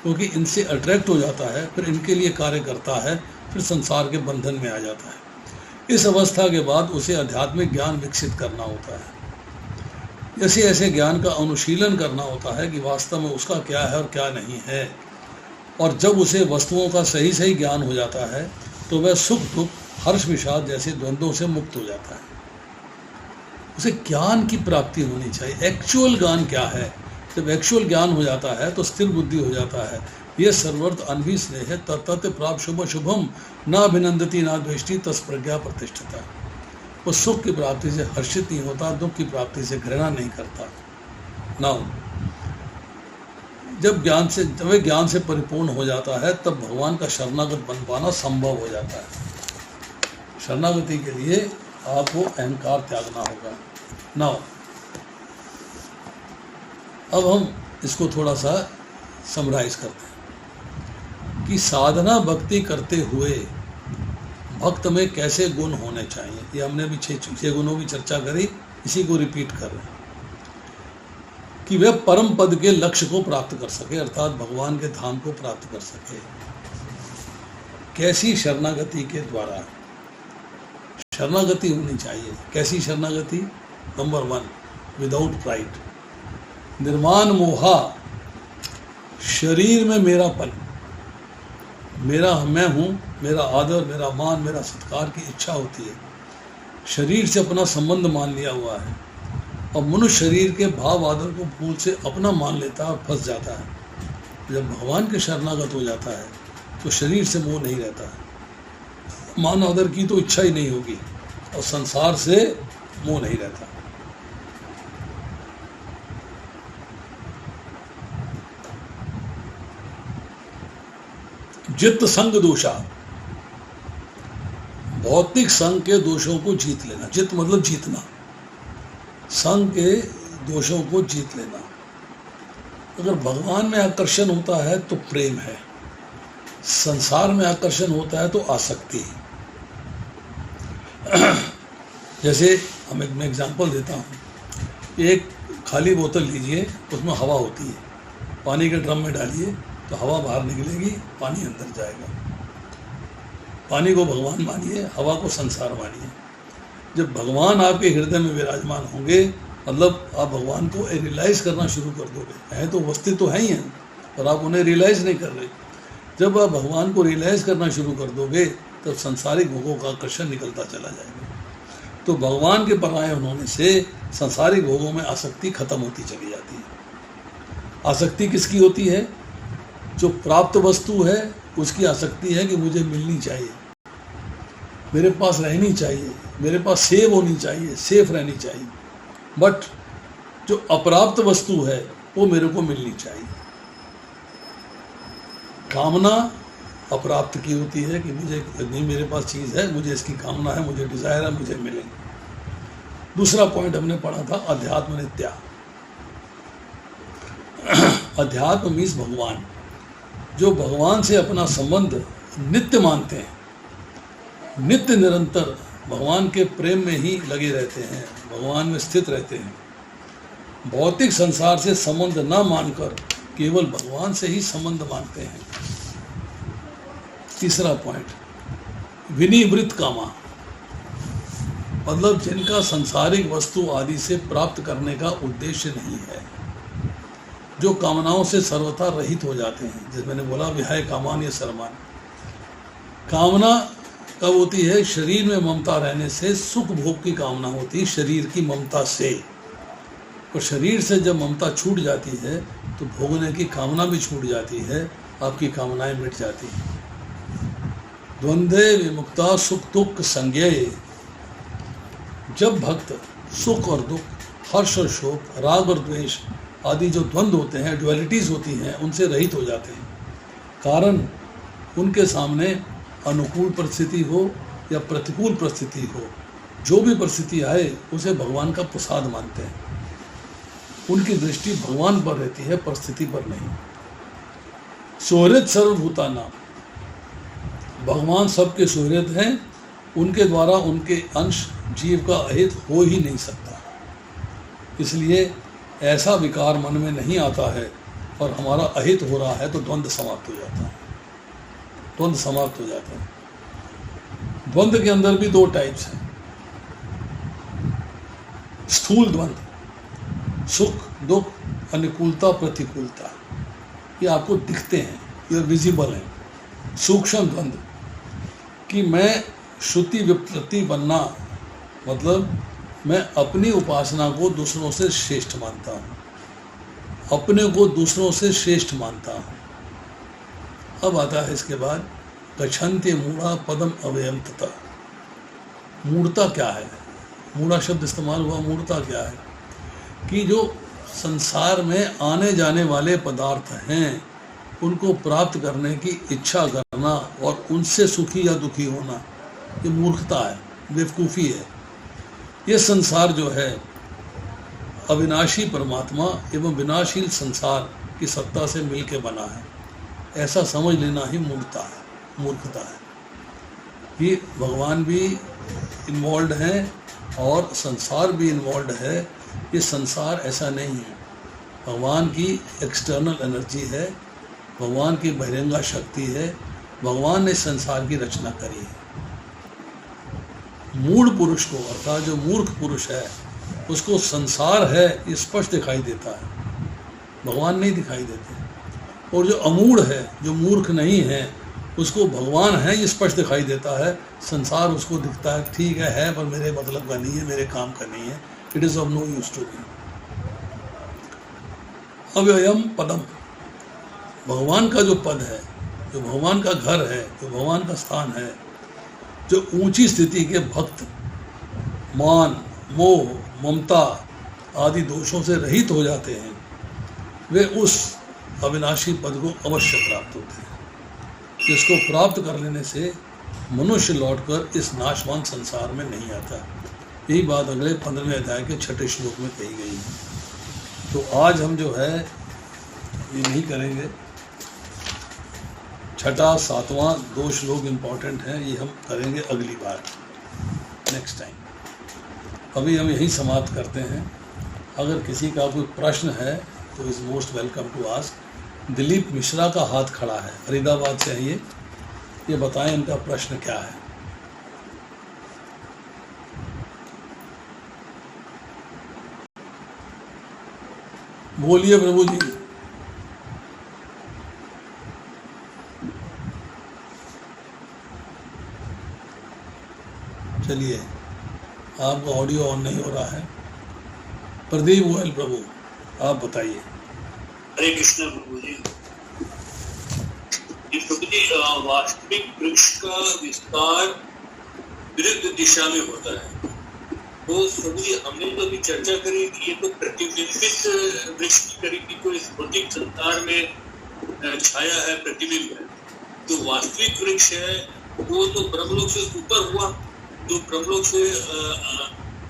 क्योंकि इनसे अट्रैक्ट हो जाता है, फिर इनके लिए कार्य करता है, फिर संसार के बंधन में आ जाता है। इस अवस्था के बाद उसे आध्यात्मिक ज्ञान विकसित करना होता है। जैसे ऐसे ज्ञान का अनुशीलन करना होता है कि वास्तव में उसका क्या है और क्या नहीं है। और जब उसे वस्तुओं का सही ज्ञान हो जाता है तो वह सुख दुख, हर्ष विषाद जैसे द्वंद्वों से मुक्त हो जाता है। उसे ज्ञान की प्राप्ति होनी चाहिए। एक्चुअल ज्ञान क्या है? जब एक्चुअल ज्ञान हो जाता है तो स्थिर बुद्धि हो जाता है। यह सर्वर्थ अनभी स्नेह तत्त प्राप्त शुभ शुभम न अभिनंदती न द्वेष्टि तस् प्रज्ञा प्रतिष्ठिता। वो सुख की प्राप्ति से हर्षित नहीं होता, दुख की प्राप्ति से घृणा नहीं करता। नाउ जब वह ज्ञान से परिपूर्ण हो जाता है तब भगवान का शरणागत बन पाना संभव हो जाता है। शरणागति के लिए आपको अहंकार त्यागना होगा। नाउ अब हम इसको थोड़ा सा समराइज करते हैं कि साधना भक्ति करते हुए भक्त में कैसे गुण होने चाहिए। ये हमने अभी 6 गुणों की चर्चा करी, इसी को रिपीट कर रहे हैं कि वह परम पद के लक्ष्य को प्राप्त कर सके, अर्थात भगवान के धाम को प्राप्त कर सके। कैसी शरणागति के द्वारा शरणागति होनी चाहिए। कैसी शरणागति? नंबर 1, विदाउट प्राइड, निर्माण मोहा। शरीर में मेरापन, मेरा मैं हूँ, मेरा आदर, मेरा मान, मेरा सत्कार की इच्छा होती है। शरीर से अपना संबंध मान लिया हुआ है और मनुष्य शरीर के भाव आदर को भूल से अपना मान लेता है और फंस जाता है। जब भगवान के शरणागत हो जाता है तो शरीर से मोह नहीं रहता है, मान आदर की तो इच्छा ही नहीं होगी और संसार से मोह नहीं रहता। जित संग दोषा, भौतिक संग के दोषों को जीत लेना। जित मतलब जीतना, संग के दोषों को जीत लेना। अगर भगवान में आकर्षण होता है तो प्रेम है, संसार में आकर्षण होता है तो आसक्ति है। जैसे हम एक एग्जांपल देता हूँ। एक खाली बोतल लीजिए, उसमें हवा होती है, पानी के ड्रम में डालिए तो हवा बाहर निकलेगी, पानी अंदर जाएगा। पानी को भगवान मानिए, हवा को संसार मानिए। जब भगवान आपके हृदय में विराजमान होंगे, मतलब आप भगवान को रियलाइज़ करना शुरू कर दोगे। हैं तो वस्तु तो है ही हैं, पर आप उन्हें रियलाइज़ नहीं कर रहे। जब आप भगवान को रियलाइज़ करना शुरू कर दोगे तब संसारिक भोगों का आकर्षण निकलता चला जाएगा। तो भगवान के पराये होने से संसारिक भोगों में आसक्ति खत्म होती चली जाती है। आसक्ति किसकी होती है? जो प्राप्त वस्तु है उसकी आसक्ति है कि मुझे मिलनी चाहिए, मेरे पास रहनी चाहिए, मेरे पास सेव होनी चाहिए, सेफ रहनी चाहिए। बट जो अप्राप्त वस्तु है वो मेरे को मिलनी चाहिए। कामना अप्राप्त की होती है कि मुझे नहीं, मेरे पास चीज़ है, मुझे इसकी कामना है, मुझे डिज़ायर है, मुझे मिले। दूसरा पॉइंट हमने पढ़ा था अध्यात्म नित्या। अध्यात्म मीन्स भगवान। जो भगवान से अपना संबंध नित्य मानते हैं, नित्य निरंतर भगवान के प्रेम में ही लगे रहते हैं, भगवान में स्थित रहते हैं, भौतिक संसार से संबंध न मानकर केवल भगवान से ही संबंध मानते हैं। तीसरा पॉइंट, विनिवृत्त कामा, मतलब जिनका सांसारिक वस्तु आदि से प्राप्त करने का उद्देश्य नहीं है, जो कामनाओं से सर्वथा रहित हो जाते हैं। जैसे मैंने बोला, विहाय कामान या सरमान। कामना कब होती है? शरीर में ममता रहने से सुख भोग की कामना होती है, शरीर की ममता से। और शरीर से जब ममता छूट जाती है तो भोगने की कामना भी छूट जाती है, आपकी कामनाएं मिट जाती हैं। द्वंद्वे विमुक्ता सुख दुख संज्ञेय। जब भक्त सुख और दुख, हर्ष और शोक, राग और द्वेष आदि जो द्वंद्व होते हैं, ड्युअलिटीज होती हैं, उनसे रहित हो जाते हैं। कारण उनके सामने अनुकूल परिस्थिति हो या प्रतिकूल परिस्थिति हो, जो भी परिस्थिति आए उसे भगवान का प्रसाद मानते हैं। उनकी दृष्टि भगवान पर रहती है, परिस्थिति पर नहीं। सुहृद सर्वभूतानां, भगवान सबके सुहृद हैं, उनके द्वारा उनके अंश जीव का अहित हो ही नहीं सकता। इसलिए ऐसा विकार मन में नहीं आता है और हमारा अहित हो रहा है तो द्वंद्व समाप्त हो जाता है, द्वंद्व समाप्त हो जाता है। द्वंद्व के अंदर भी दो टाइप्स हैं। स्थूल द्वंद्व, सुख दुख, अनुकूलता प्रतिकूलता, ये आपको दिखते हैं, ये विजिबल हैं। सूक्ष्म द्वंद्व कि मैं श्रुति विप्रति बनना, मतलब मैं अपनी उपासना को दूसरों से श्रेष्ठ मानता हूँ, अपने को दूसरों से श्रेष्ठ मानता हूँ। अब आता है इसके बाद गच्छन्ति मूढ़ा पदम अव्ययम तथा। मूढ़ता क्या है? मूढ़ा शब्द इस्तेमाल हुआ। मूढ़ता क्या है? कि जो संसार में आने जाने वाले पदार्थ हैं उनको प्राप्त करने की इच्छा करना और उनसे सुखी या दुखी होना, ये मूर्खता है, बेवकूफ़ी है। ये संसार जो है अविनाशी परमात्मा एवं विनाशील संसार की सत्ता से मिलके बना है, ऐसा समझ लेना ही मूर्खता है, मूर्खता है। ये भगवान भी इन्वॉल्व हैं और संसार भी इन्वॉल्व है। ये संसार ऐसा नहीं है, भगवान की एक्सटर्नल एनर्जी है, भगवान की बहिरंगा शक्ति है, भगवान ने संसार की रचना करी है। मूढ़ पुरुष को, अर्थात जो मूर्ख पुरुष है, उसको संसार है ये स्पष्ट दिखाई देता है, भगवान नहीं दिखाई देते। और जो अमूढ़ है, जो मूर्ख नहीं है, उसको भगवान है ये स्पष्ट दिखाई देता है, संसार उसको दिखता है ठीक है पर मेरे मतलब का नहीं है, मेरे काम का नहीं है, it is of no use to me. अव्ययम पदम, भगवान का जो पद है, जो भगवान का घर है, जो भगवान का स्थान है, जो ऊंची स्थिति के भक्त मान मोह ममता आदि दोषों से रहित हो जाते हैं, वे उस अविनाशी पद को अवश्य प्राप्त होते हैं, जिसको प्राप्त कर लेने से मनुष्य लौटकर इस नाशवान संसार में नहीं आता। यही बात अगले 15वें अध्याय के 6ठे श्लोक में कही गई है। तो आज हम जो है ये नहीं करेंगे। 6ठा 7वां 2 श्लोक इम्पॉर्टेंट हैं, ये हम करेंगे अगली बार, नेक्स्ट टाइम। अभी हम यही समाप्त करते हैं। अगर किसी का कोई प्रश्न है तो is most welcome to ask. Dilip Mishra का हाथ खड़ा है, फरीदाबाद से है ये बताएं इनका प्रश्न क्या है। बोलिए प्रभु जी। चलिए, आपका ऑडियो ऑन नहीं हो रहा है। प्रदीप गोयल प्रभु, आप बताइए। हरे कृष्ण प्रभु जी। प्रभु जी, वास्तविक वृक्ष का विस्तार विरुद्ध दिशा में होता है। तो प्रभु जी, हमने तो अभी चर्चा करी कि ये तो प्रतिबिंबित वृक्ष की करी थी, तो इस भौतिक संसार में छाया है, प्रतिबिंब है। जो वास्तविक वृक्ष है वो तो ब्रह्मलोक से ऊपर हुआ, जो ब्रह्मलोक से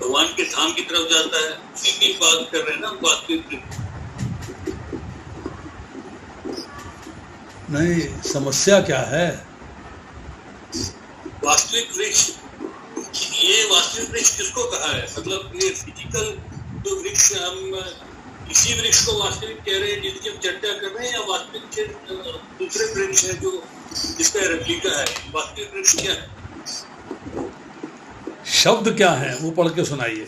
भगवान के धाम की तरफ जाता है, उसी की बात कर रहे हैं ना वास्तविक वृक्ष। नहीं, समस्या क्या है? वास्तविक वृक्ष, ये वास्तविक वृक्ष किसको कहा है? मतलब ये फिजिकल जो वृक्ष, हम इसी वृक्ष को वास्तविक कह रहे हैं जिसकी हम चर्चा कर रहे हैं, या वास्तविक दूसरे वृक्ष है जो जिसका रेप्लिका है? वास्तविक वृक्ष क्या है? शब्द क्या है वो पढ़ के सुनाइए।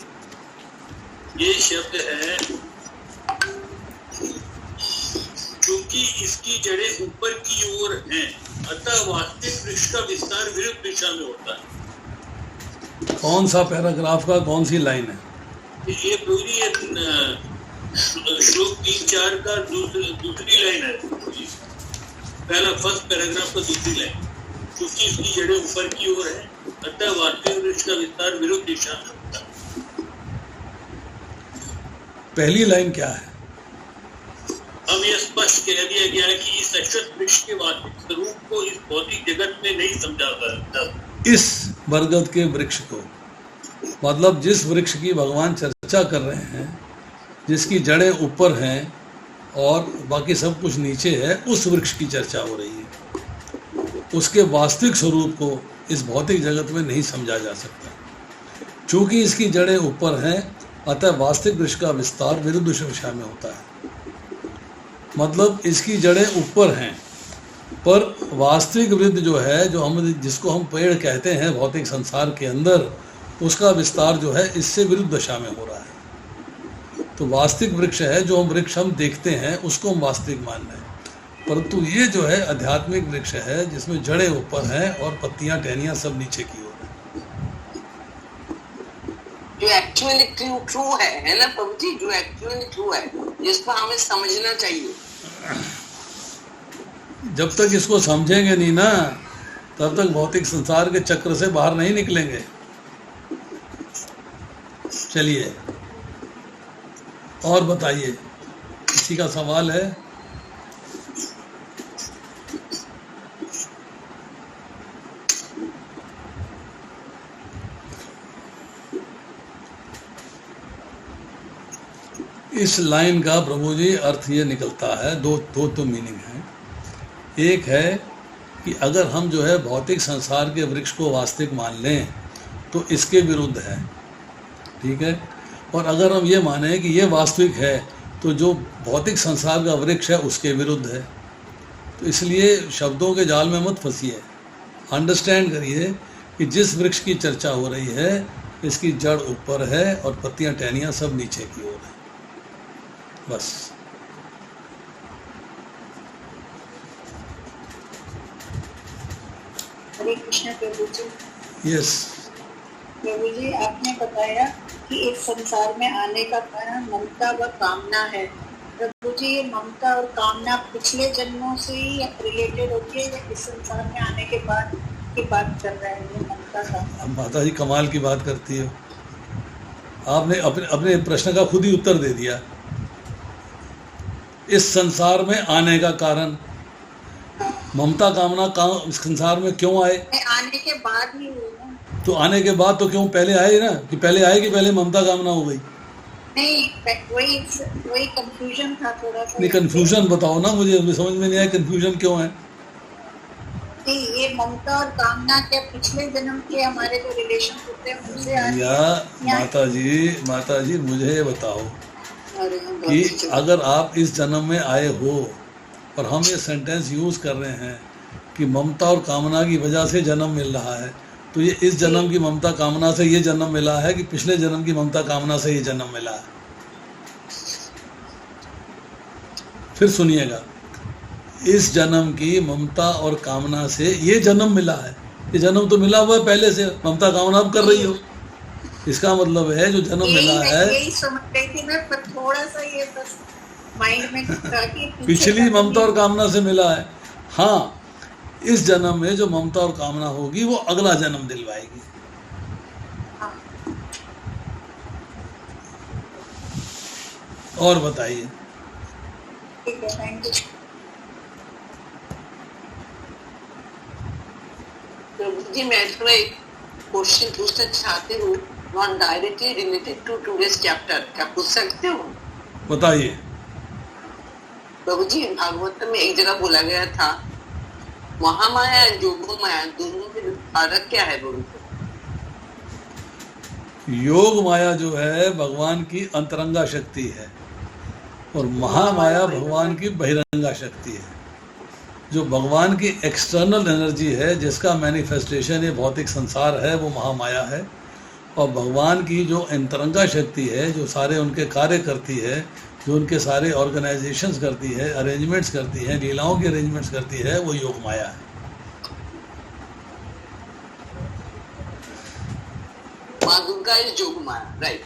ये शब्द है, क्योंकि इसकी जड़ें ऊपर की ओर हैं, अतः वास्तविक वृक्ष का विस्तार विरुद्ध दिशा में होता है। कौन सा पैराग्राफ का कौन सी लाइन है? ये पूरी श्लोक 3-4 का दूसरी लाइन है। पहला फर्स्ट पैराग्राफ का दूसरी लाइन। क्योंकि इसकी जड़ें ऊपर की ओर है, अतः वास्तविक वृक्ष का विस्तार विरुद्ध दिशा में होता है। पहली लाइन क्या है? अब यह स्पष्ट कह दिया गया है कि इस अश्वत्थ वृक्ष के वास्तविक स्वरूप को इस भौतिक जगत में नहीं समझा जा सकता। इस बरगद के वृक्ष को, मतलब जिस वृक्ष की भगवान चर्चा कर रहे हैं, जिसकी जड़ें ऊपर हैं और बाकी सब कुछ नीचे है, उस वृक्ष की चर्चा हो रही है। उसके वास्तविक स्वरूप को इस भौतिक जगत में नहीं समझा जा सकता। चूँकि इसकी जड़ें ऊपर हैं, अतः वास्तविक वृक्ष का विस्तार विरुद्ध दिशा में होता है। मतलब इसकी जड़ें ऊपर हैं, पर वास्तविक वृद्ध जो है, जो हम जिसको हम पेड़ कहते हैं भौतिक संसार के अंदर, उसका विस्तार जो है इससे विरुद्ध दिशा में हो रहा है। तो वास्तविक वृक्ष है, जो हम वृक्ष हम देखते हैं उसको हम वास्तविक मान रहे हैं, परंतु ये जो है आध्यात्मिक वृक्ष है जिसमें जड़ें ऊपर हैं और पत्तियां टहनियां सब नीचे की ओर हैं। जो एक्चुअली ट्रू है ना प्रभु जी, जो एक्चुअली ट्रू है, जिसको हमें समझना चाहिए। जब तक इसको समझेंगे नहीं ना, तब तक भौतिक संसार के चक्र से बाहर नहीं निकलेंगे। चलिए और बताइए, किसी का सवाल है? इस लाइन का प्रभु जी अर्थ ये निकलता है, दो मीनिंग है। एक है कि अगर हम जो है भौतिक संसार के वृक्ष को वास्तविक मान लें तो इसके विरुद्ध है, ठीक है। और अगर हम ये माने कि ये वास्तविक है तो जो भौतिक संसार का वृक्ष है उसके विरुद्ध है। तो इसलिए शब्दों के जाल में मत फंसिए, अंडरस्टैंड करिए कि जिस वृक्ष की चर्चा हो रही है इसकी जड़ ऊपर है और पत्तियां टहनियां सब नीचे की ओर है, बस। हरे कृष्ण प्रभु जी। यस प्रभु जी, आपने बताया कि इस संसार में आने का कारण ममता व कामना है। प्रभु जी, ये ममता और कामना पिछले जन्मों से ही रिलेटेड होती है या इस संसार में आने के बाद की बात कर रहे हैं? ममता कामना, माता जी कमाल की बात करती हो, आपने अपने प्रश्न का खुद ही उत्तर दे दिया। इस संसार में आने का कारण ममता कामना संसार में क्यों आए? आने के बाद ही हुई ना। तो आने के बाद तो क्यों पहले आए ना, कि पहले आए कि पहले ममता कामना हो गई? नहीं, वही कंफ्यूजन था थोड़ा सा। नहीं, कंफ्यूजन बताओ ना, मुझे समझ में नहीं आया कंफ्यूजन क्यों है। नहीं, ये ममता और कामना क्या पिछले जन्म के हमारे जो रिलेशन होते हैं उनसे आती है? या माता जी मुझे ये बताओ कि अगर आप इस जन्म में आए हो और हम ये सेंटेंस यूज कर रहे हैं कि ममता और कामना की वजह से जन्म मिल रहा है, तो ये इस जन्म की ममता कामना से ये जन्म मिला है कि पिछले जन्म की ममता कामना से ये जन्म मिला है? फिर सुनिएगा, इस जन्म की ममता और कामना से ये जन्म मिला है। ये जन्म तो मिला हुआ है पहले से, ममता कामना आप कर रही हो। इसका मतलब है जो जन्म मिला है, यही समझ गई थी मैं, पर थोड़ा सा ये बस माइंड में था कि पिछली ममता और कामना से मिला है। हाँ, इस जन्म में जो ममता और कामना होगी वो अगला जन्म दिलवाएगी। और बताइए। ठीक है, थैंक यू। प्रभु जी, मैं थोड़ा एक क्वेश्चन पूछना चाहती हूँ, not directly related to today's chapter. क्या पूछ सकते हो? बताइए। प्रभु जी, भागवत में एक जगह बोला गया था महामाया योगो माया, दोनों में फर्क क्या है प्रभु? योग माया जो है भगवान की अंतरंगा शक्ति है और महामाया भगवान की बहिरंगा शक्ति है। जो भगवान की एक्सटर्नल एनर्जी है, जिसका मैनिफेस्टेशन ये भौतिक संसार है, वो महामाया है। और भगवान की जो अंतरंगा शक्ति है, जो सारे उनके कार्य करती है, जो उनके सारे ऑर्गेनाइजेशंस करती है, अरेंजमेंट्स करती है, लीलाओं की अरेंजमेंट्स करती है, वो योग माया है। माँ दुर्गा इज योग माया, राइट?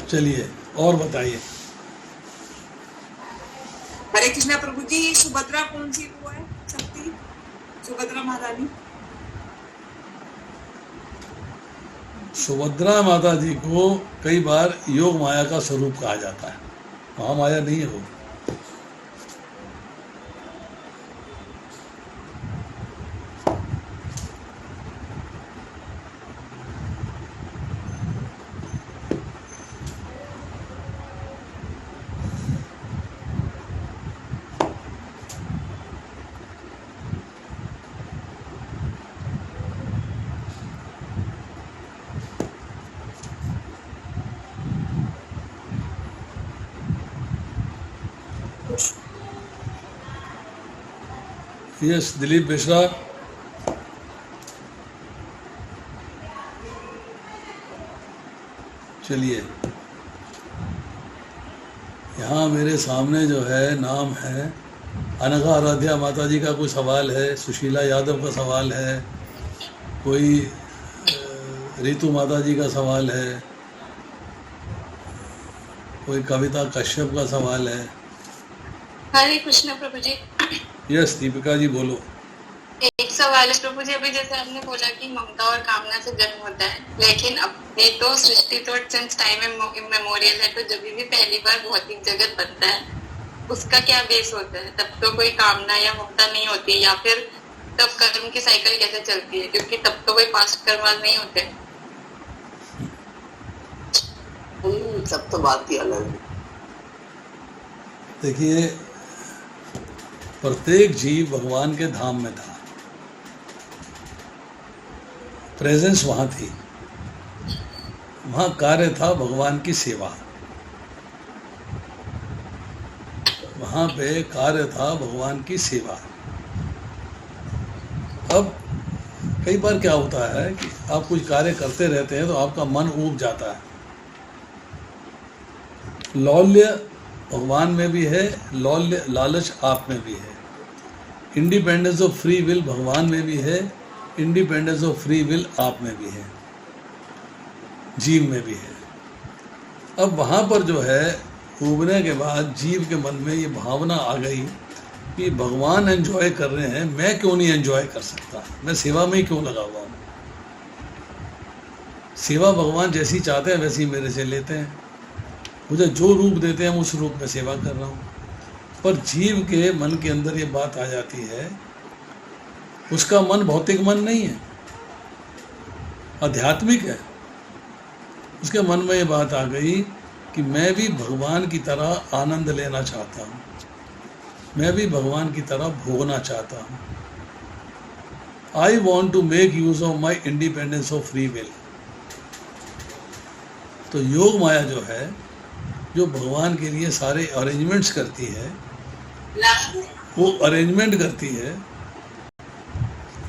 चलिए और बताइए। हरे कृष्णा प्रभु जी। सुभद्रा कौन सी वो है शक्ति? सुभद्रा महारानी। सुभद्रा माता जी को कई बार योग माया का स्वरूप कहा जाता है, महामाया नहीं है वो। यस, दिलीप मिश्रा। चलिए, यहाँ मेरे सामने जो है नाम है अनघा आराध्या माता जी का कोई सवाल है, सुशीला यादव का सवाल है, कोई रितु माता जी का सवाल है, कोई कविता कश्यप का सवाल है। हरे कृष्ण प्रभु जी। यस, दीपिका जी बोलो। एक सवाल है प्रभु जी, अभी जैसे आपने बोला कि ममता और कामना से जन्म होता है, लेकिन अपने तो सृष्टि तो सिंस टाइम इमेमोरियल है, तो जब भी पहली बार भौतिक जगत बनता है उसका क्या बेस होता है? तब तो कोई कामना या ममता नहीं होती, या फिर तब कर्म की साइकिल कैसे चलती है? क्योंकि तब तो कोई पास्ट कर्म नहीं होते। सब तो बात ही अलग है। देखिए, प्रत्येक जीव भगवान के धाम में था, प्रेजेंस वहां थी, वहां कार्य था भगवान की सेवा, वहां पे कार्य था भगवान की सेवा। अब कई बार क्या होता है कि आप कुछ कार्य करते रहते हैं तो आपका मन ऊब जाता है। लौल्य भगवान में भी है, लौल्य लालच आप में भी है। इंडिपेंडेंस ऑफ फ्री विल भगवान में भी है, इंडिपेंडेंस ऑफ फ्री विल आप में भी है, जीव में भी है। अब वहाँ पर जो है उबने के बाद जीव के मन में ये भावना आ गई कि भगवान एंजॉय कर रहे हैं, मैं क्यों नहीं एंजॉय कर सकता, मैं सेवा में ही क्यों लगा हुआ हूँ। सेवा भगवान जैसी चाहते हैं वैसी मेरे से लेते हैं, मुझे जो रूप देते हैं उस रूप में सेवा कर रहा हूँ। पर जीव के मन के अंदर ये बात आ जाती है, उसका मन भौतिक मन नहीं है, आध्यात्मिक है। उसके मन में ये बात आ गई कि मैं भी भगवान की तरह आनंद लेना चाहता हूँ, मैं भी भगवान की तरह भोगना चाहता हूँ। I want to make use of my independence of free will. तो योग माया जो है, जो भगवान के लिए सारे अरेंजमेंट्स करती है, वो अरेंजमेंट करती है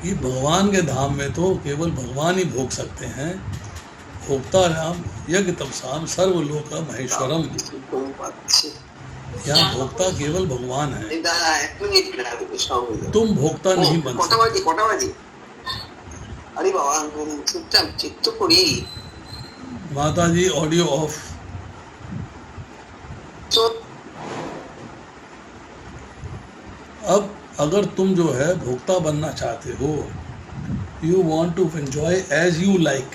कि भगवान के धाम में तो केवल भगवान ही भोग सकते हैं। भोक्ता राम यज्ञ तपसाम सर्वलोक महेश्वरम। यहाँ भोक्ता केवल भगवान है, तुम भोक्ता नहीं बन सकते। अरे बाबा चुपचाप चित्त पड़ी। माता जी ऑडियो ऑफ। अब अगर तुम जो है भोक्ता बनना चाहते हो, you want to enjoy as you like,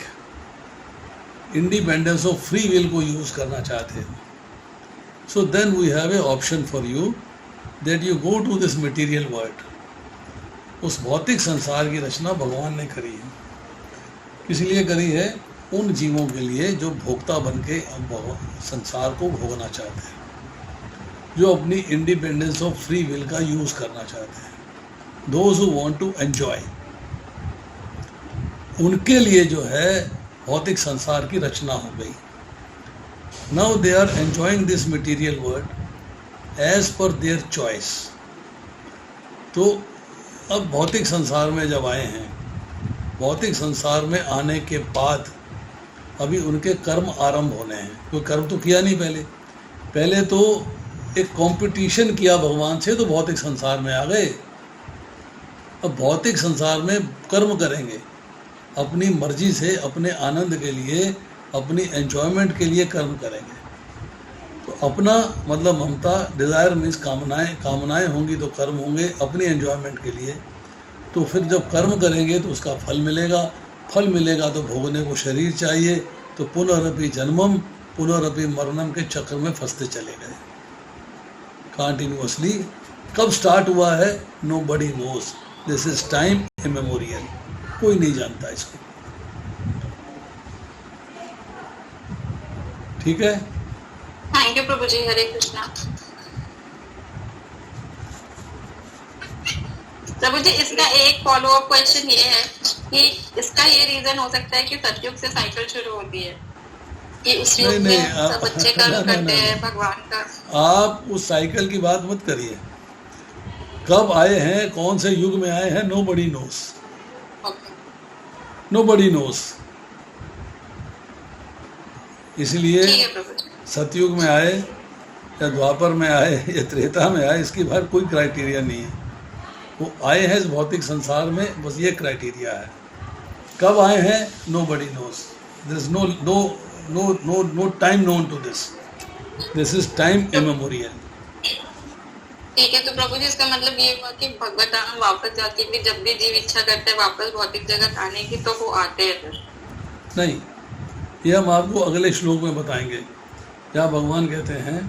independence of free will को यूज करना चाहते हो, so then we have a option for you that you go to this material world. उस भौतिक संसार की रचना भगवान ने करी है, इसलिए करी है उन जीवों के लिए जो भोक्ता बन के संसार को भोगना चाहते हैं, जो अपनी इंडिपेंडेंस ऑफ फ्री विल का यूज करना चाहते हैं, those who want to enjoy. उनके लिए जो है भौतिक संसार की रचना हो गई। Now they are enjoying this material world as per their choice. तो अब भौतिक संसार में जब आए हैं, भौतिक संसार में आने के बाद अभी उनके कर्म आरंभ होने हैं। कोई कर्म तो किया नहीं पहले तो एक कंपटीशन किया भगवान से, तो भौतिक संसार में आ गए। अब भौतिक संसार में कर्म करेंगे, अपनी मर्जी से, अपने आनंद के लिए, अपनी एंजॉयमेंट के लिए कर्म करेंगे। अपना मतलब ममता, डिज़ायर मीन्स कामनाएं होंगी तो कर्म होंगे अपनी एंजॉयमेंट के लिए। तो फिर जब कर्म करेंगे तो उसका फल मिलेगा, फल मिलेगा तो भोगने को शरीर चाहिए, तो पुनरअपि जन्मम पुनरअपि मरणम के चक्र में फंसते चले गए कंटिन्यूअसली। कब स्टार्ट हुआ है nobody knows, this is time immemorial, कोई नहीं जानता इसको। ठीक है, थैंक यू प्रभु जी। हरे कृष्णा। प्रभु जी, इसका एक फॉलो अप क्वेश्चन ये है कि इसका ये रीजन हो सकता है कि सतयुग से साइकिल शुरू होती है कि उस युग में सब अच्छे कर्म करते हैं भगवान का। आप उस साइकिल की बात मत करिए। कब आए हैं, कौन से युग में आए हैं, नो बडी नोस, नो बडी नोस। इसलिए सतयुग में आए या द्वापर में आए या त्रेता में आए, इसकी बाहर कोई क्राइटेरिया नहीं है। वो आए हैं इस भौतिक संसार में, बस ये क्राइटेरिया है। कब आए हैं nobody knows, there is no time known to this, this is time immemorial. ठीक है, तो प्रभु जी इसका मतलब ये हुआ कि भगवत धाम वापस जाके भी जब भी जीव इच्छा करते हैं वापस भौतिक जगत आने की तो वो आते हैं फिर? नहीं, ये हम आपको अगले श्लोक में बताएंगे, जहाँ भगवान कहते हैं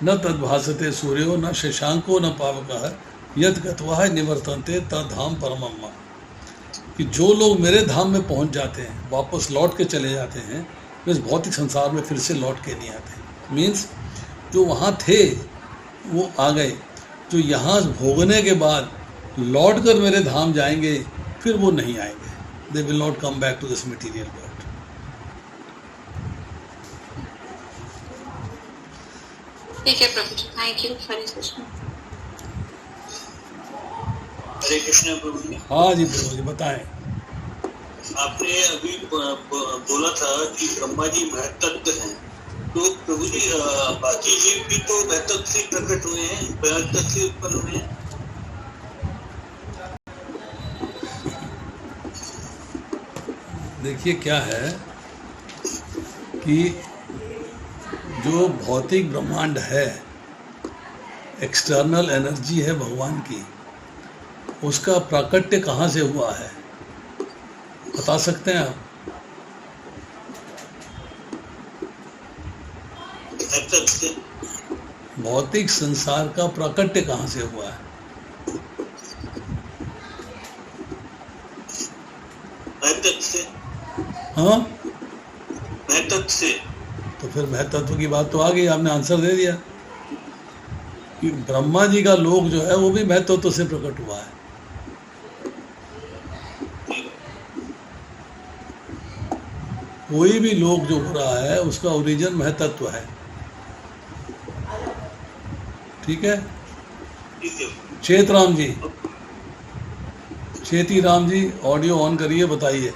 न तद्भासते सूर्यो न शशांको न पावकः यद गत्वा निवर्तन्ते तद्धाम परमम् मम, कि जो लोग मेरे धाम में पहुँच जाते हैं वापस लौट के चले जाते हैं, वे इस भौतिक संसार में फिर से लौट के नहीं आते। मीन्स जो वहाँ थे वो आ गए, जो यहाँ भोगने के बाद लौट कर मेरे धाम जाएंगे फिर वो नहीं आएंगे, they will not come back to this material world. ठीक है प्रभु जी, थैंक यू। हरे कृष्ण। हरे कृष्ण प्रभु जी। हाँ जी प्रभु जी, बताएं। आपने अभी बोला था कि ब्रह्मा जी महत्त्व हैं, तो प्रभु जी बाकी जीव भी तो महत्त्व से प्रकट हुए हैं, महत्त्व से उत्पन्न हुए हैं। देखिए क्या है कि जो भौतिक ब्रह्मांड है, एक्सटर्नल एनर्जी है भगवान की, उसका प्राकट्य कहाँ से हुआ है बता सकते हैं आप? भौतिक संसार का प्राकट्य कहाँ से हुआ है? हाँ, महत्त्व से। तो फिर महत्त्व की बात तो आ गई, आपने आंसर दे दिया कि ब्रह्मा जी का लोक जो है वो भी महत्त्व से प्रकट हुआ है। कोई भी लोक जो हो रहा है उसका ओरिजिन महत्त्व है। ठीक है, चेतराम जी, चेती राम जी, ऑडियो ऑन करिए, बताइए।